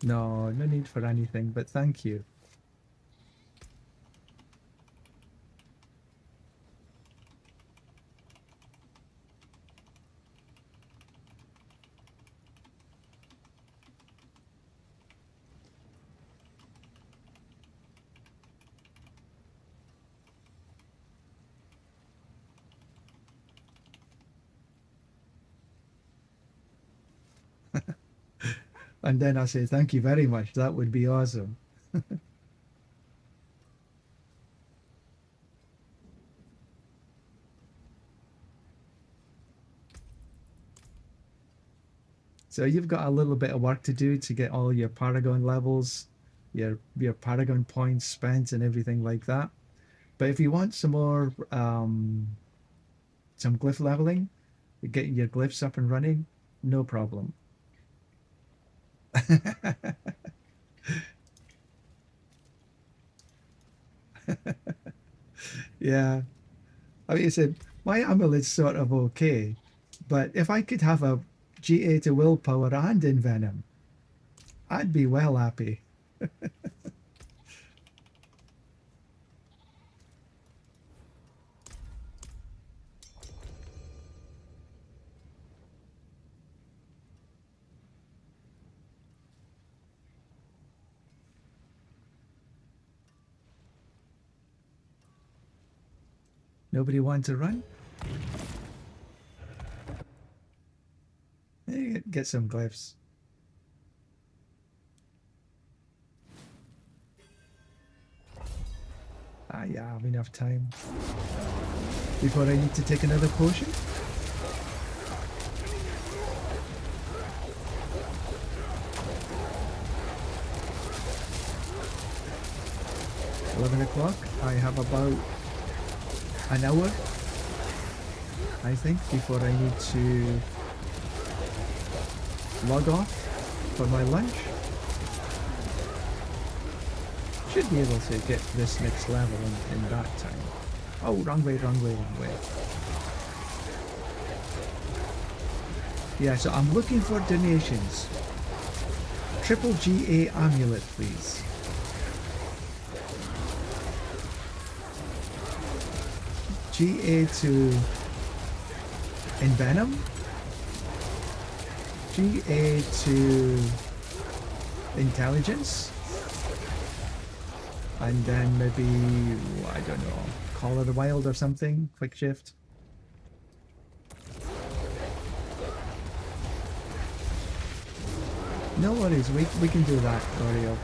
No, no need for anything, but thank you. And then I say, thank you very much. That would be awesome. So you've got a little bit of work to do to get all your Paragon levels, your Paragon points spent and everything like that. But if you want some more, some glyph leveling, getting your glyphs up and running, no problem. Yeah. I mean, I said, my amulet's sort of okay, but if I could have a GA to willpower and envenom, I'd be well happy. Nobody wants to run? Get some glyphs. Ah, yeah, I have enough time. Before I need to take another potion? $11 o'clock. I have about an hour, I think, before I need to log off for my lunch. Should be able to get this next level in that time. Oh, wrong way, wrong way, wrong way. Yeah, so I'm looking for donations. Triple GA amulet, please. GA to envenom. GA to intelligence. And then maybe, I don't know, Call of the Wild or something, quick shift. No worries, we can do that, Oreo.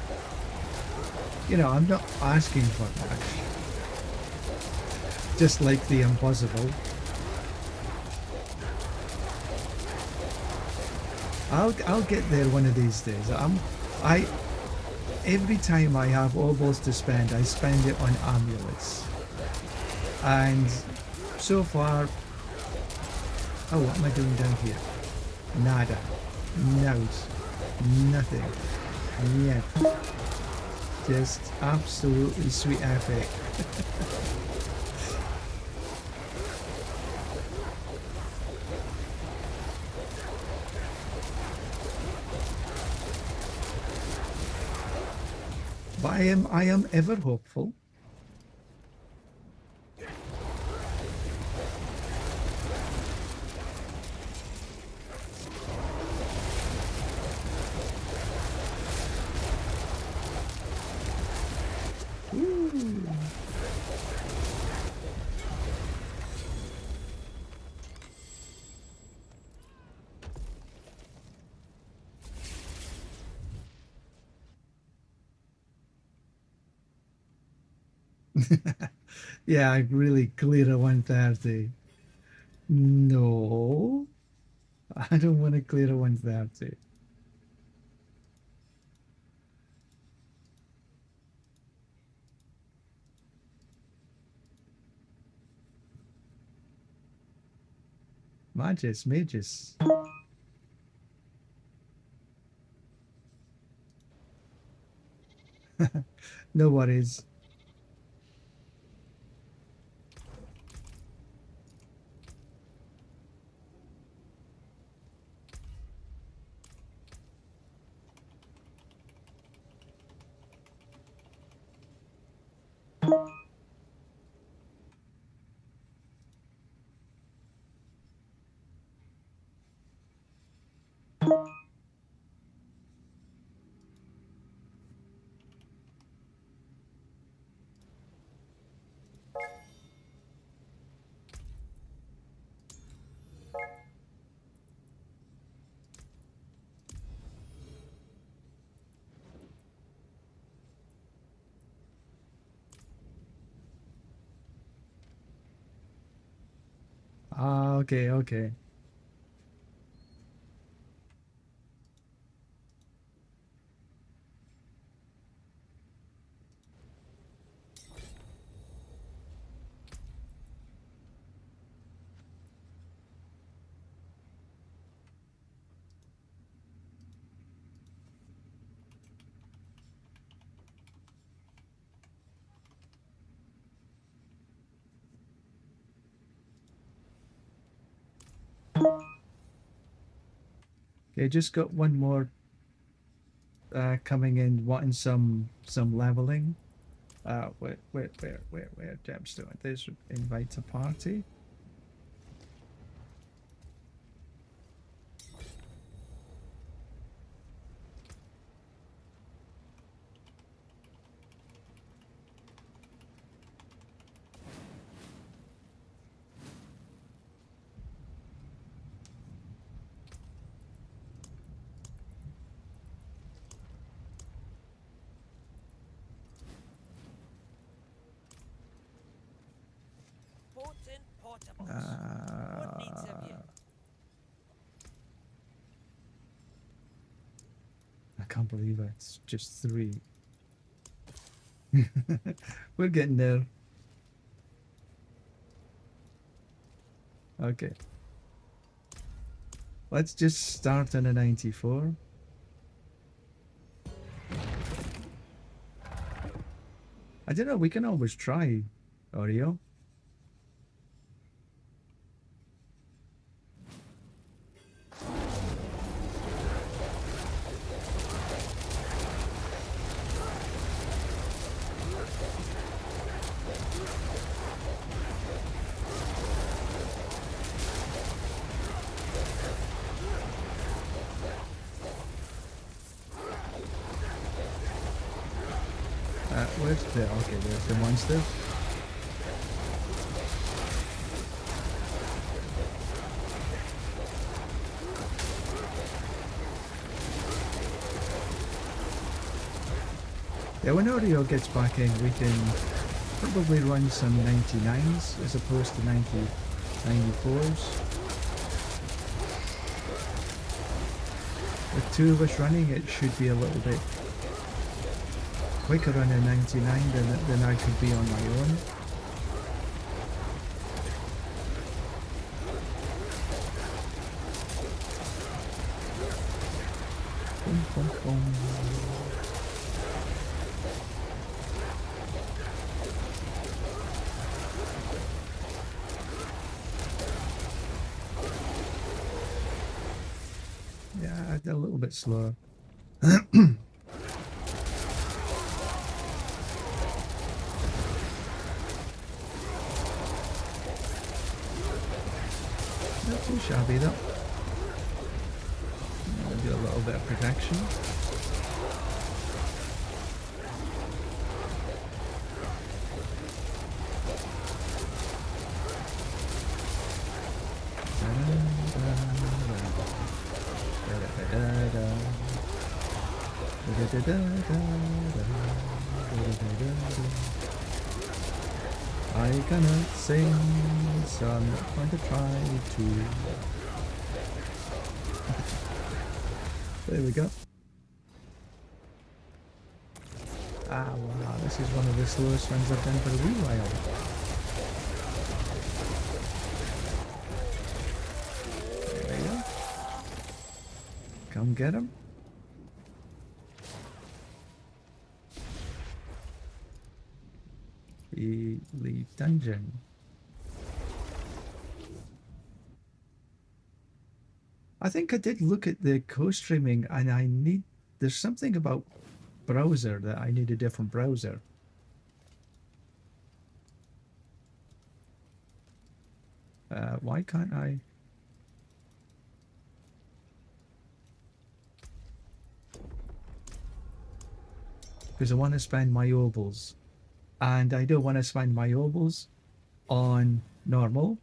You know, I'm not asking for much. Just like the impossible. I'll get there one of these days. Every time I have obols to spend, I spend it on amulets. And so far, oh, what am I doing down here? Nada. Nout. Nothing. Yet. Just absolutely sweet epic. But I am ever hopeful. Ooh. Yeah, I really clear a 130. No, I don't want to clear a 130. Mages. No worries. Ah, okay. Okay, just got one more coming in wanting some leveling. Where gemstone? There's invite to party. Potent portables. What needs of you? I can't believe it's just 3. We're getting there. Okay. Let's just start on a 94. I don't know, we can always try, Oreo. Where's the... Okay, there's the monster. Yeah, when Oreo gets back in, we can probably run some 99s as opposed to 94s. With 2 of us running, it should be a little bit quicker on a 99 than I could be on my own. Boom, boom, boom. Yeah, a little bit slower. Not too shabby though. Do a little bit of protection. I cannot sing, so I'm not going to try to. There we go. Ah, wow, this is one of the slowest runs I've done for a wee while. Come get him. We leave dungeon. I think I did look at the co-streaming and there's something about browser that I need a different browser. Why can't I? Because I want to spend my obols. And I don't want to spend my obols on normal.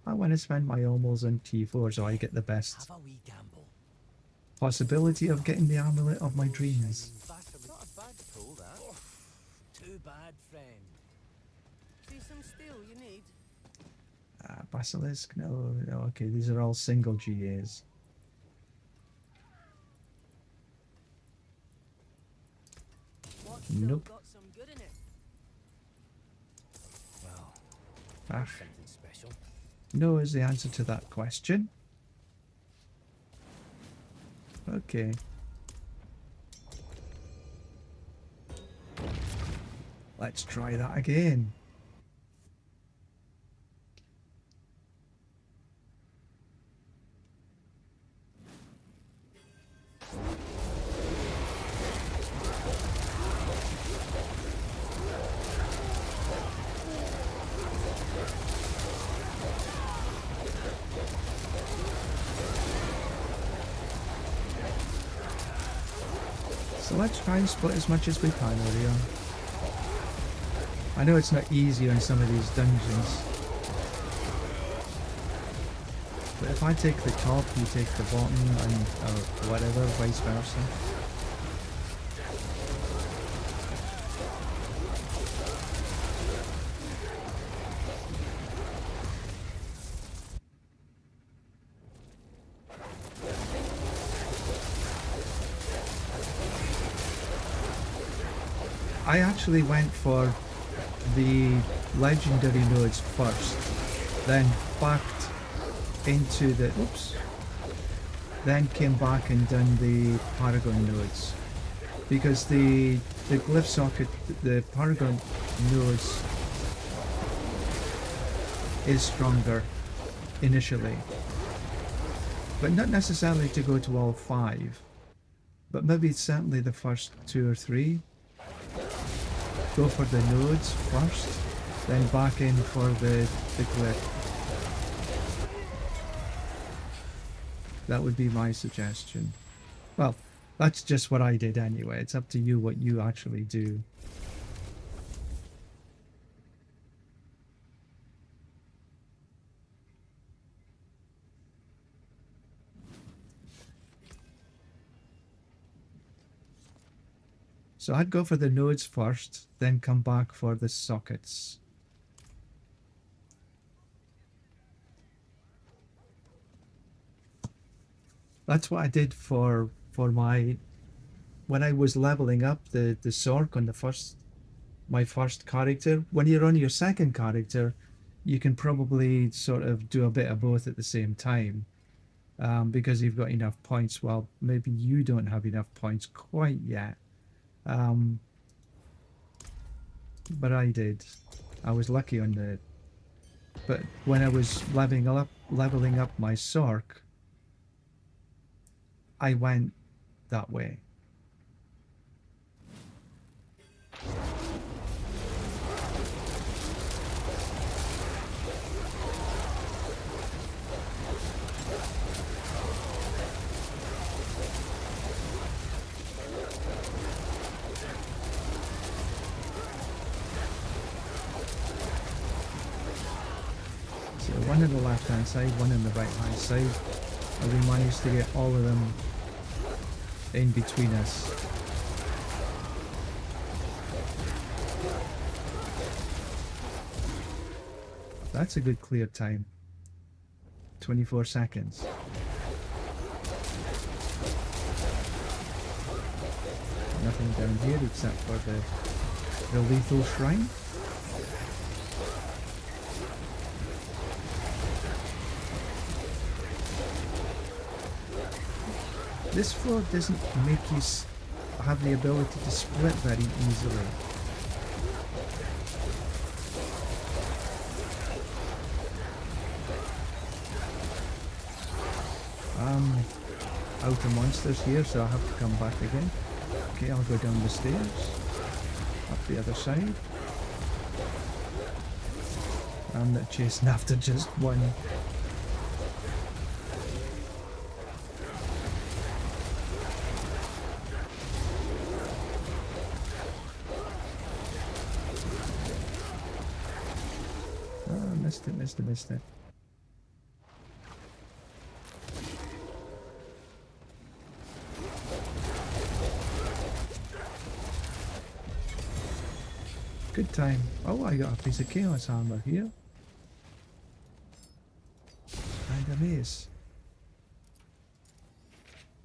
I want to spend my obols on T4 so I get the best Have a wee gamble. possibility of getting the amulet of my dreams. Not a bad pull, that. Too bad, friend. See some steel you need? Basilisk? No, okay, these are all single GAs. What's still Nope. got some good in it? Well, Ah, something special. no is the answer to that question. Okay. Let's try that again. So let's try and split as much as we can early on. I know it's not easy on some of these dungeons. But if I take the top, you take the bottom, and or whatever, vice versa. I actually went for the legendary nodes first, then backed into the then came back and done the Paragon nodes, because the glyph socket, the Paragon nodes is stronger initially, but not necessarily to go to all 5, but maybe certainly the first 2 or 3. Go for the nodes first, then back in for the glyph. That would be my suggestion. Well, that's just what I did anyway. It's up to you what you actually do. So I'd go for the nodes first, then come back for the sockets. That's what I did for my, when I was leveling up the Sorc on my first character. When you're on your second character, you can probably sort of do a bit of both at the same time, because you've got enough points. Well, maybe you don't have enough points quite yet. But I did. I was lucky on the. But when I was leveling up my Sorc, I went that way. So one on the left hand side, one on the right hand side, and we managed to get all of them in between us. That's a good clear time. 24 seconds. Nothing down here except for the lethal shrine. This floor doesn't make you have the ability to split very easily. Out of monsters here, so I have to come back again. Okay, I'll go down the stairs, up the other side. I'm not chasing after just one. Oh, missed it. Good time. Oh, I got a piece of chaos armor here. And a mace.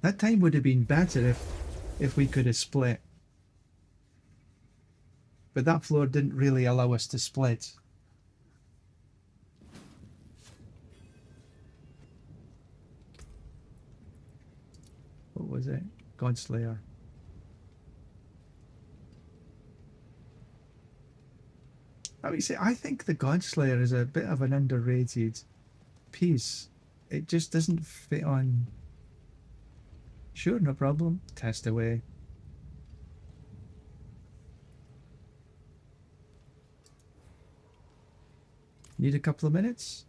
That time would have been better if we could have split. But that floor didn't really allow us to split. What was it? Godslayer. I think the Godslayer is a bit of an underrated piece. It just doesn't fit on. Sure, no problem. Test away. Need a couple of minutes?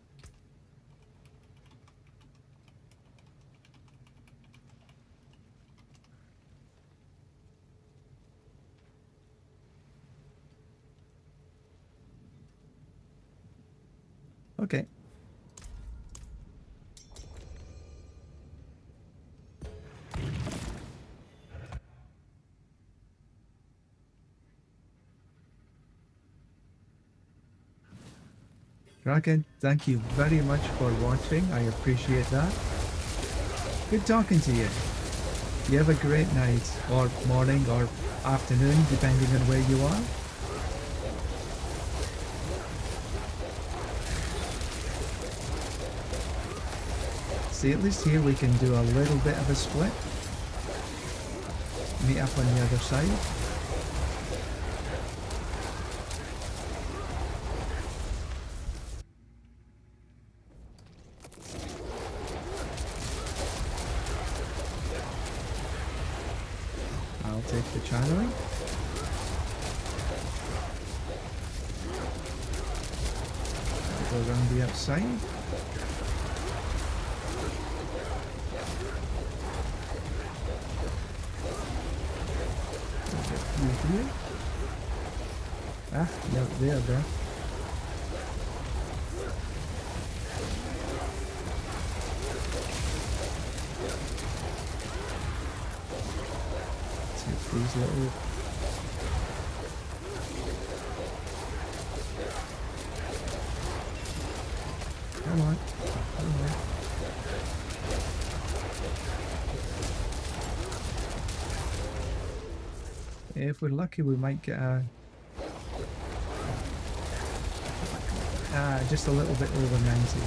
Okay. Kraken, thank you very much for watching. I appreciate that. Good talking to you. You have a great night, or morning, or afternoon, depending on where you are. See, at least here we can do a little bit of a split. Meet up on the other side. I'll take the channeling. I'll go around the outside. Here. Ah, no, there. Take these little. Come on. If we're lucky, we might get a just a little bit over 90.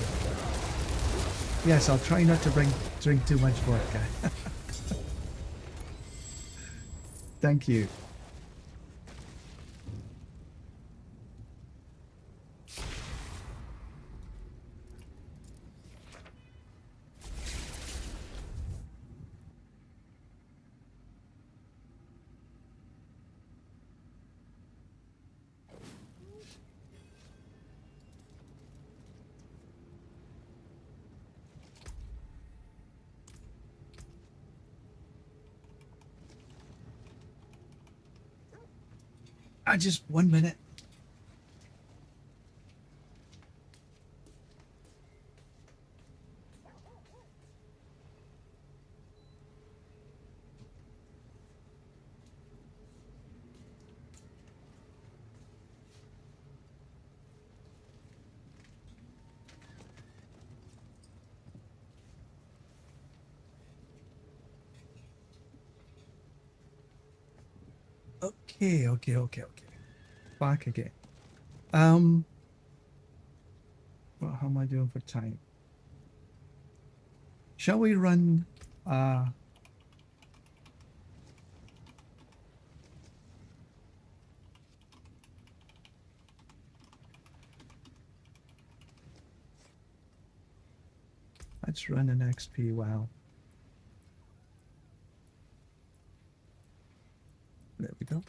Yes, I'll try not to drink too much vodka. Thank you. Just 1 minute. Okay. Back again. Well, how am I doing for time? Shall we run Let's run an XP well. There we go.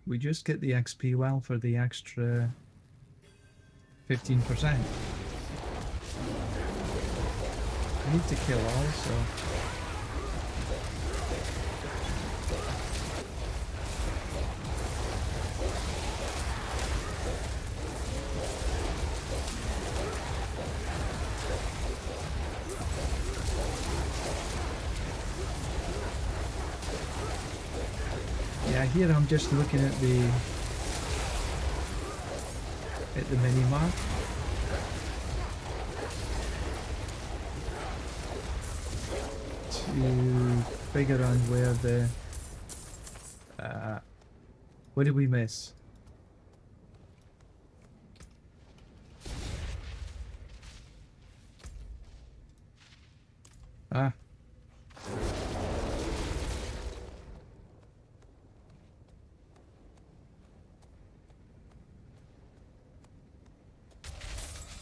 We just get the XP well for the extra 15%. I need to kill all, so... Yeah, here I'm just looking at the mini map. To figure out where the what did we miss? Ah.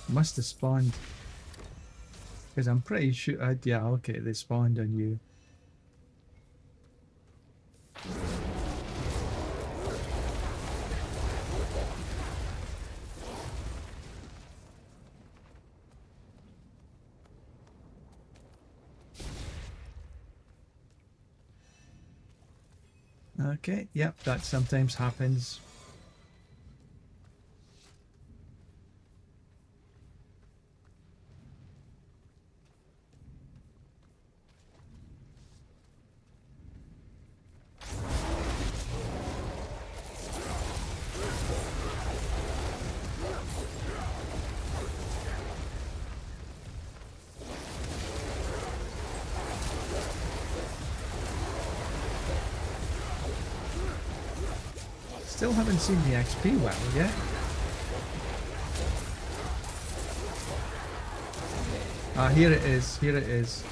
Must have spawned, because I'm pretty sure. Yeah, okay, they spawned on you. Okay, yep, that sometimes happens. Still haven't seen the XP well yet. Ah, here it is, here it is.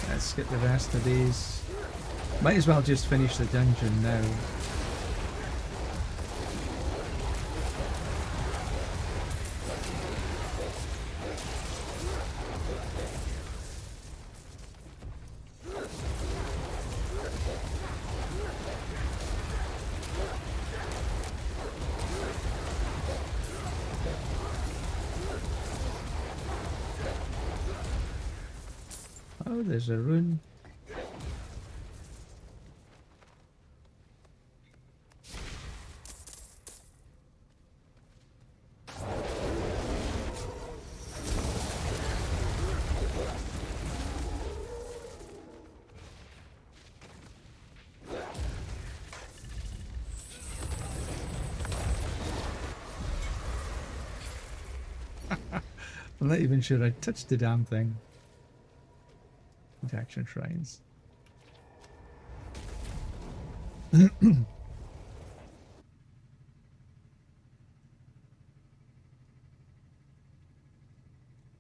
Let's get the rest of these. Might as well just finish the dungeon now. Oh, there's a rune. I'm not even sure I touched the damn thing. Protection shrines.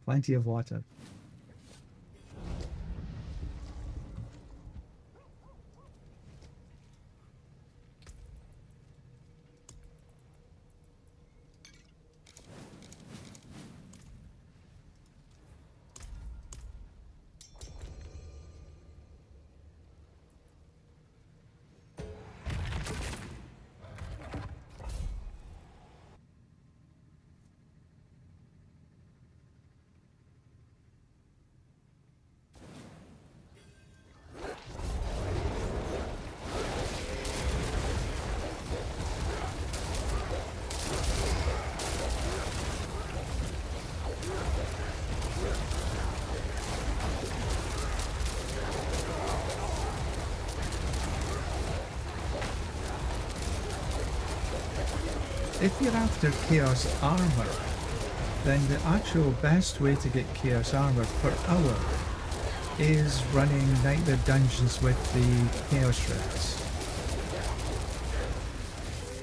Plenty of water. If you're after Chaos Armor, then the actual best way to get Chaos Armor per hour is running Nightmare Dungeons with the Chaos Shreds.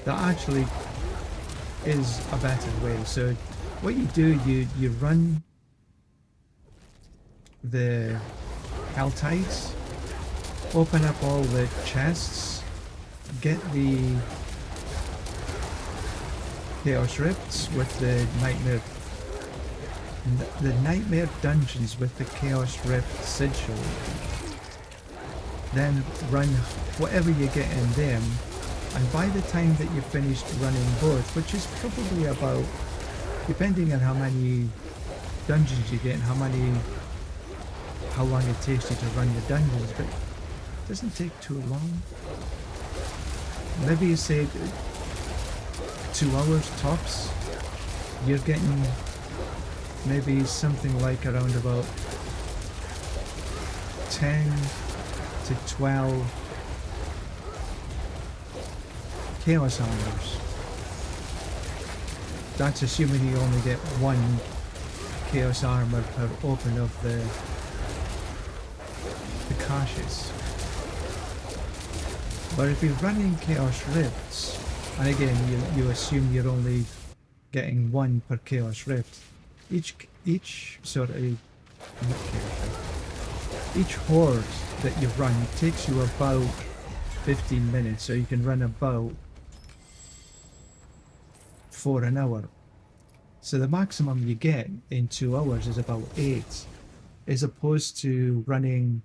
That actually is a better way. So what you do, you run the Hell Tides, open up all the chests, get the Chaos Rifts with the Nightmare, the Nightmare Dungeons with the Chaos Rift sigil, then run whatever you get in them, and by the time that you've finished running both, which is probably about, depending on how many dungeons you get and how long it takes you to run the dungeons, but it doesn't take too long. Maybe you say 2 hours tops, you're getting maybe something like around about 10 to 12 Chaos Armors. That's assuming you only get 1 Chaos Armor per open of the caches. But if you're running Chaos Rifts, and again you assume you're only getting 1 per Chaos Rift, each sort of, not Chaos Rift, each horde that you run takes you about 15 minutes, so you can run about 4 an hour. So the maximum you get in 2 hours is about 8, as opposed to running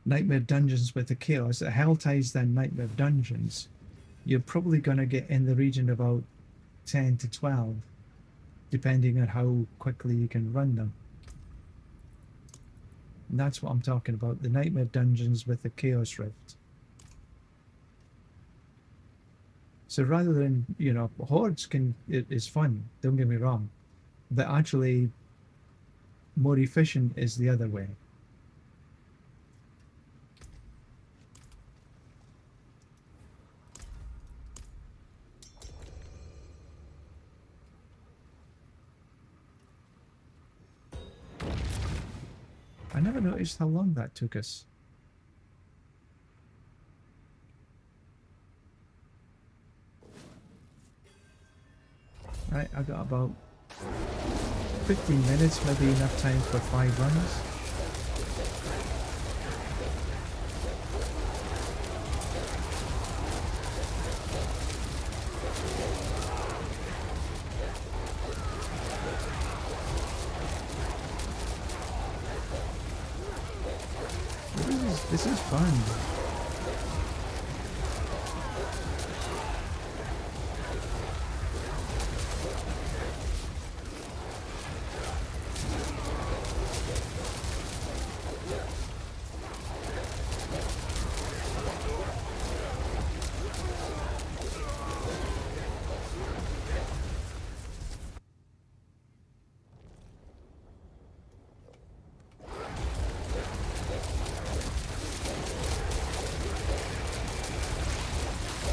Nightmare Dungeons with the Chaos, the Hell Tides then Nightmare Dungeons. You're probably going to get in the region of about 10 to 12, depending on how quickly you can run them. And that's what I'm talking about, the Nightmare Dungeons with the Chaos Rift. So rather than, you know, hordes is fun, don't get me wrong, but actually more efficient is the other way. I never noticed how long that took us. Right, I got about 15 minutes, maybe enough time for 5 runs. This is fun.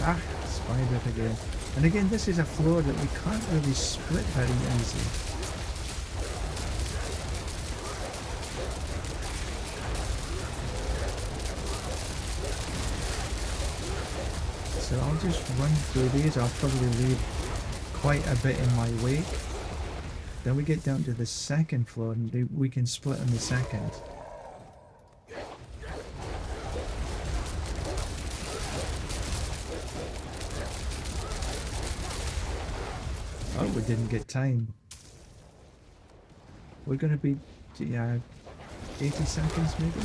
Ah, spider again. And again, this is a floor that we can't really split very easy. So I'll just run through these. I'll probably leave quite a bit in my wake. Then we get down to the second floor and we can split on the second. Oh, we didn't get time. We're gonna be, yeah, 80 seconds maybe?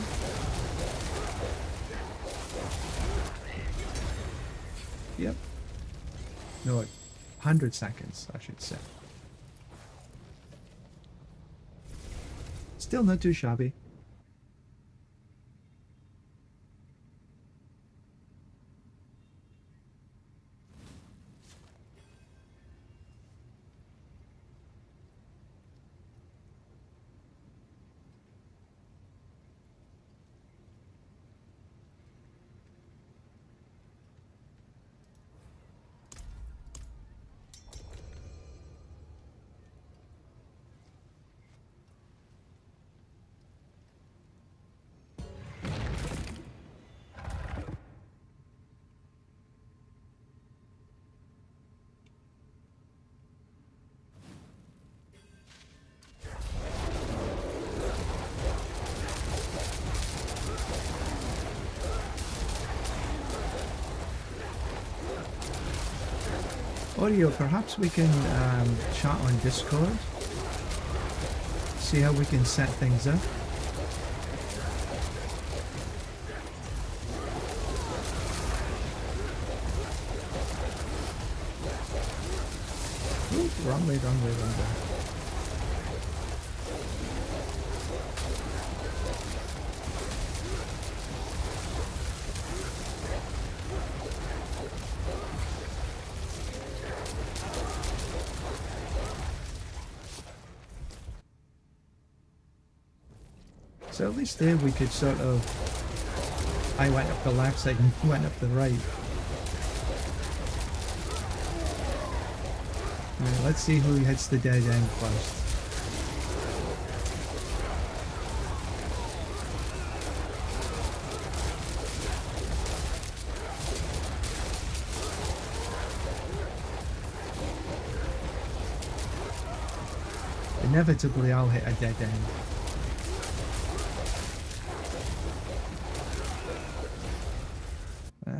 Yep. No, 100 seconds, I should say. Still not too shabby. Oreo, perhaps we can chat on Discord. See how we can set things up. Ooh, wrong way, wrong way, wrong way. So at least there we could sort of... I went up the left side and he went up the right. Right, let's see who hits the dead end first. Inevitably I'll hit a dead end.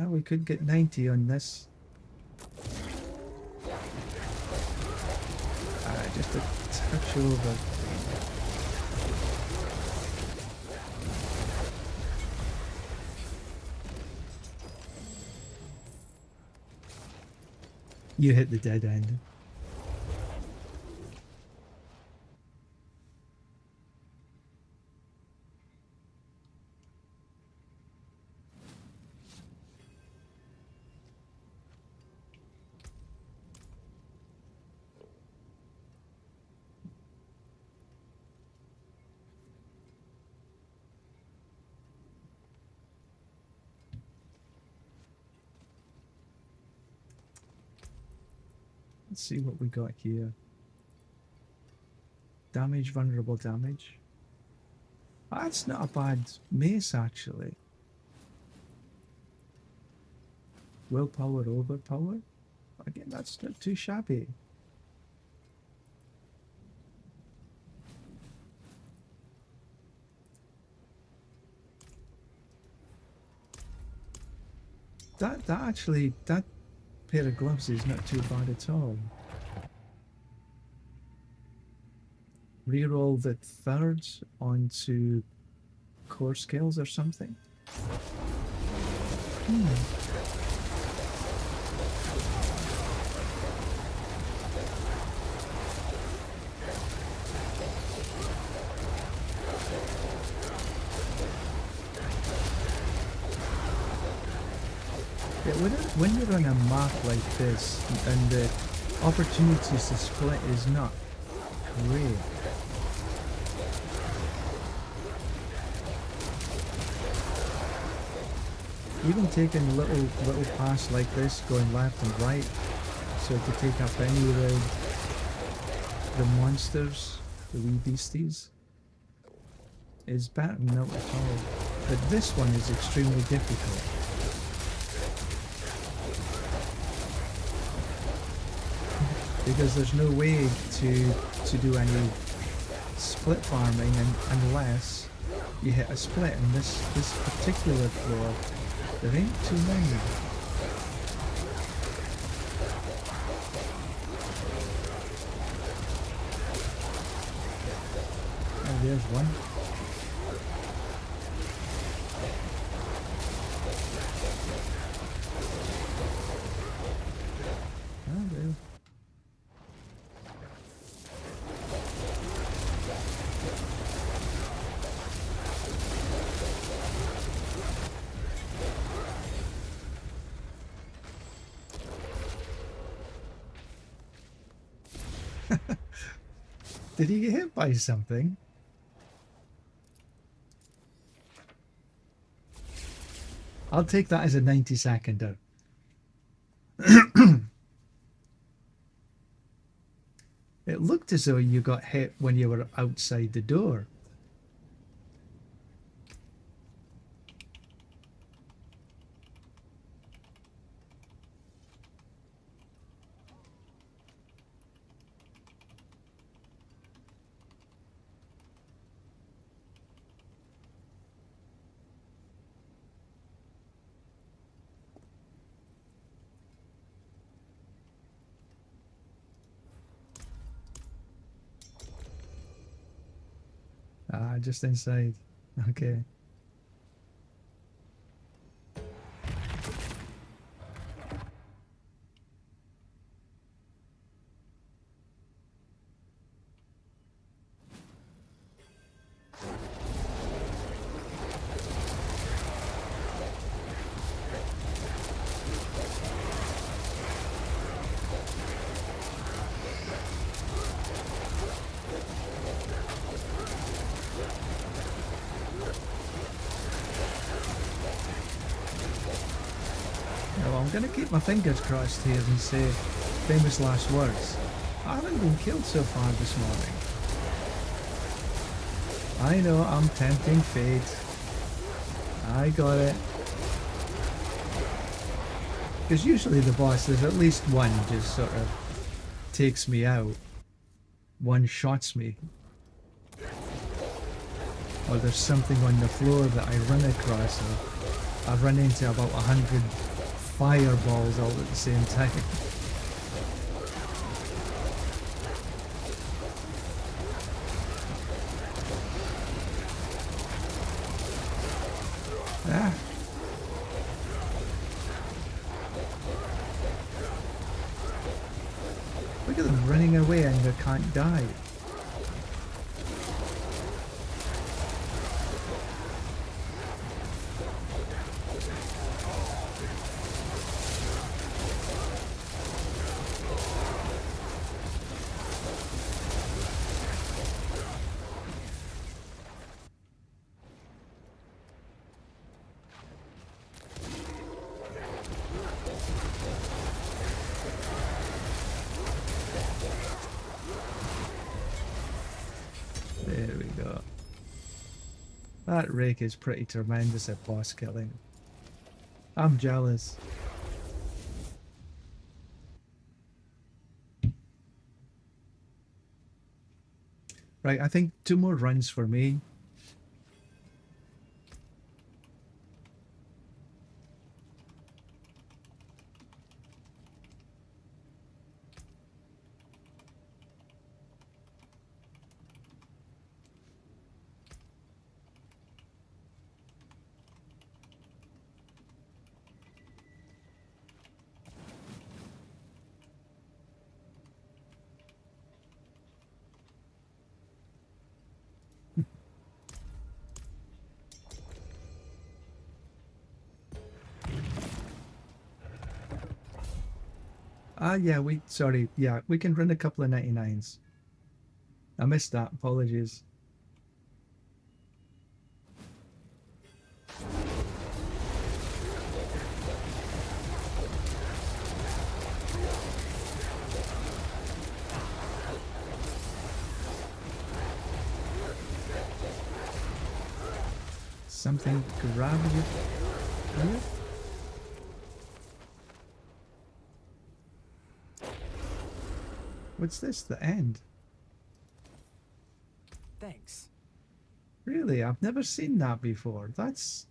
We could get 90 on this. Just a touch over. You hit the dead end. Let's see what we got here. Damage, vulnerable damage. That's not a bad mace, actually. Willpower, overpower. Again, that's not too shabby. That pair of gloves is not too bad at all. Reroll the third onto core skills or something. Yeah, when you're on a map like this and the opportunities to split is not great. Even taking little paths like this, going left and right, so to take up any of the monsters, the wee beasties, is better than not at all. But this one is extremely difficult. Because there's no way to do any split farming unless you hit a split, and this particular floor, there ain't too many. Oh, there's one. Oh, there. Did he get hit by something? I'll take that as a 90-seconder. It looked as though you got hit when you were outside the door. just inside. Okay. Well, I'm gonna keep my fingers crossed here and say famous last words. I haven't been killed so far this morning. I know I'm tempting fate. I got it. Because usually the boss, there's at least one just sort of takes me out. One shots me. Or there's something on the floor that I run across and I run into about 100 fireballs all at the same time. Ah. Look at them running away and they can't die. There we go. That rake is pretty tremendous at boss killing. I'm jealous. Right, I think 2 more runs for me. Yeah, we can run a couple of 99s. I missed that, apologies. Something grab you here? What's this? The end? Thanks. Really? I've never seen that before. That's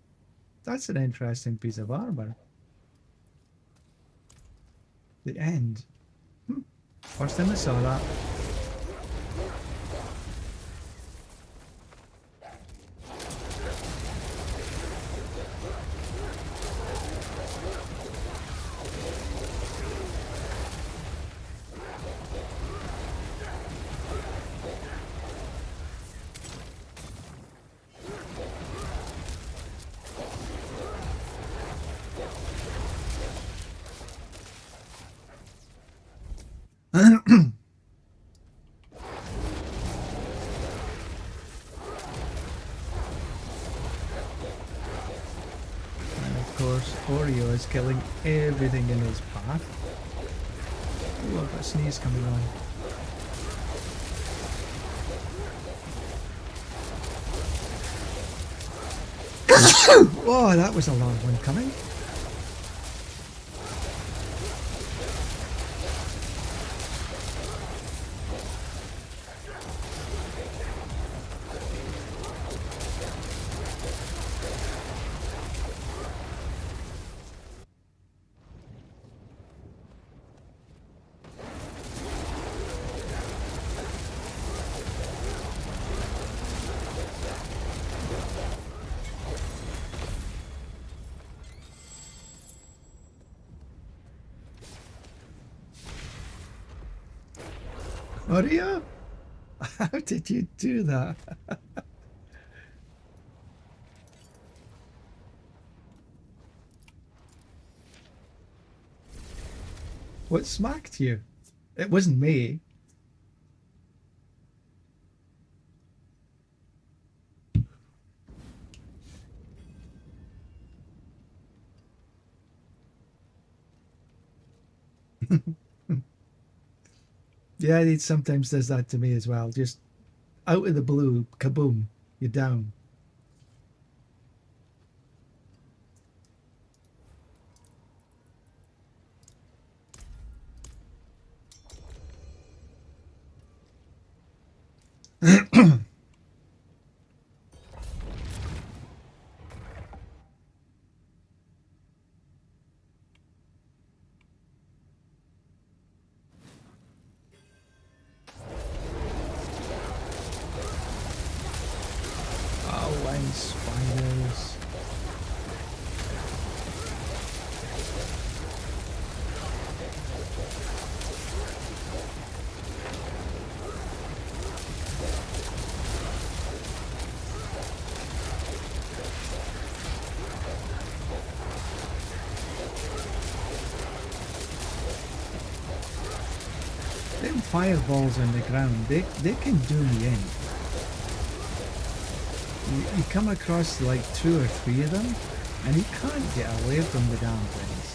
an interesting piece of armor. The end. First time I saw that. Oreo is killing everything in his path. Oh, I've got a sneeze coming on. Oh, that was a long one coming. Are you? How did you do that? What smacked you? It wasn't me. Yeah, it sometimes does that to me as well. Just out of the blue, kaboom, you're down. Oh, and spiders. Them fireballs on the ground, they can do me in. You come across like 2 or 3 of them, and you can't get away from the damn things.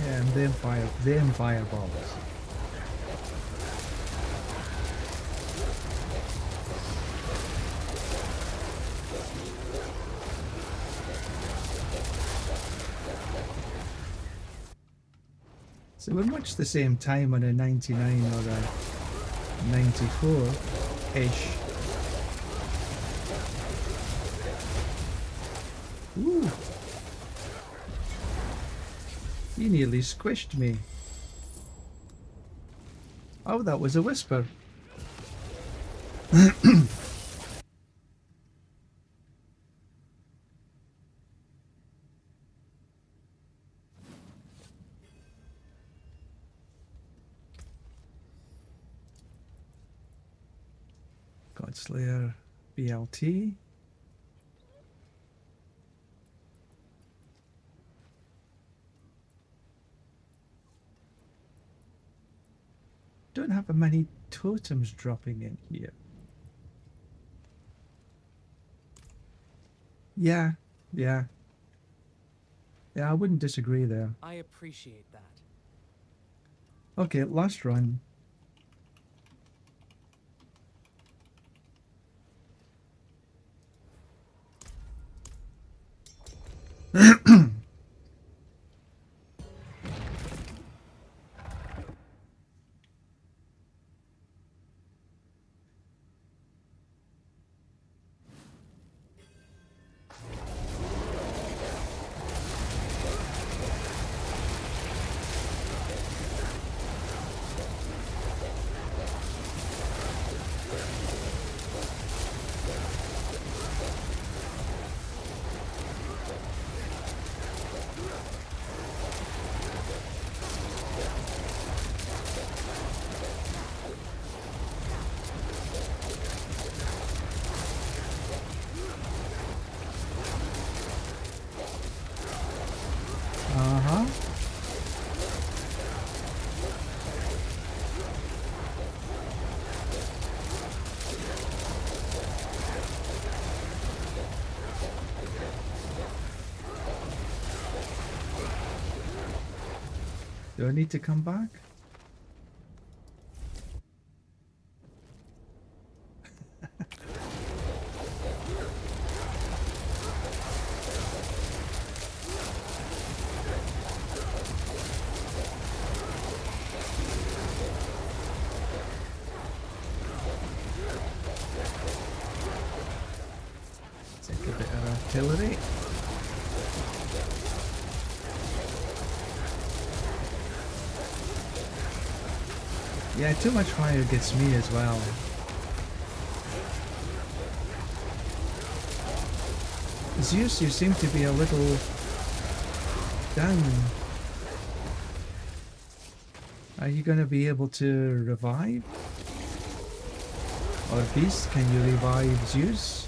Yeah, and them fireballs. So we're much the same time on a 99 or a 94-ish. Ooh. You nearly squished me. Oh, that was a whisper. Godslayer BLT. Don't have many totems dropping in here. Yeah, yeah. Yeah, I wouldn't disagree there. I appreciate that. Okay, last run. Uh-huh. Do I need to come back? artillery. Yeah, too much fire gets me as well. Zeus, you seem to be a little down. Are you going to be able to revive? Or Beast, can you revive Zeus?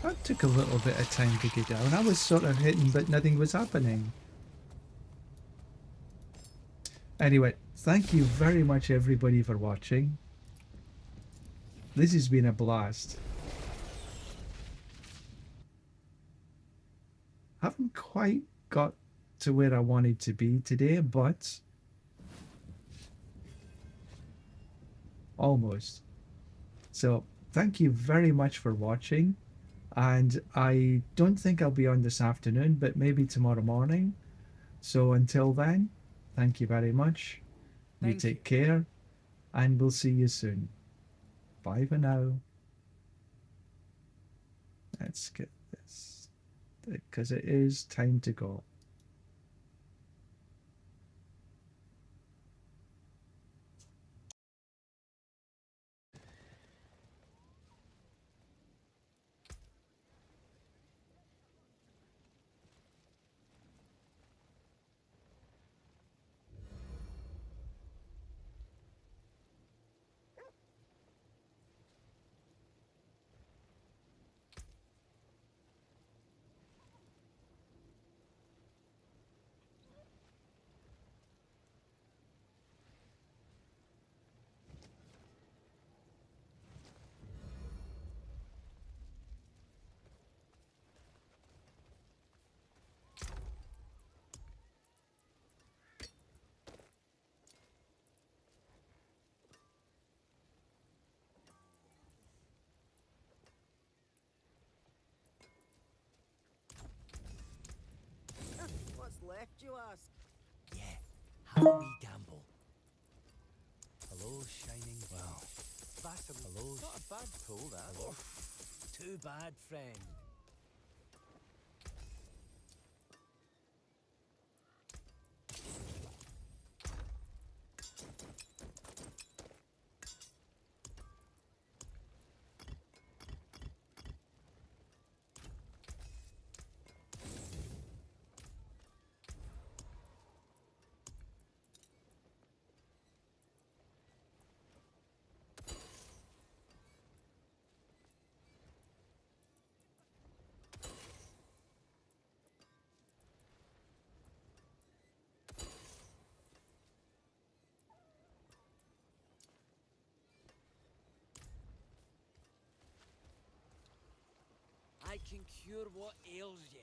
That took a little bit of time to get down. I was sort of hitting, but nothing was happening. Anyway, thank you very much everybody for watching. This has been a blast. Haven't quite got to where I wanted to be today, but almost. So thank you very much for watching. And I don't think I'll be on this afternoon, but maybe tomorrow morning. So until then, thank you very much. You take care, and we'll see you soon. Bye for now. Let's get this, because it is time to go. What's left, you ask? Yeah, have a wee gamble. Hello, shining. Well, hello. Not a bad pull, that. Hello. Too bad, friend. I can cure what ails you.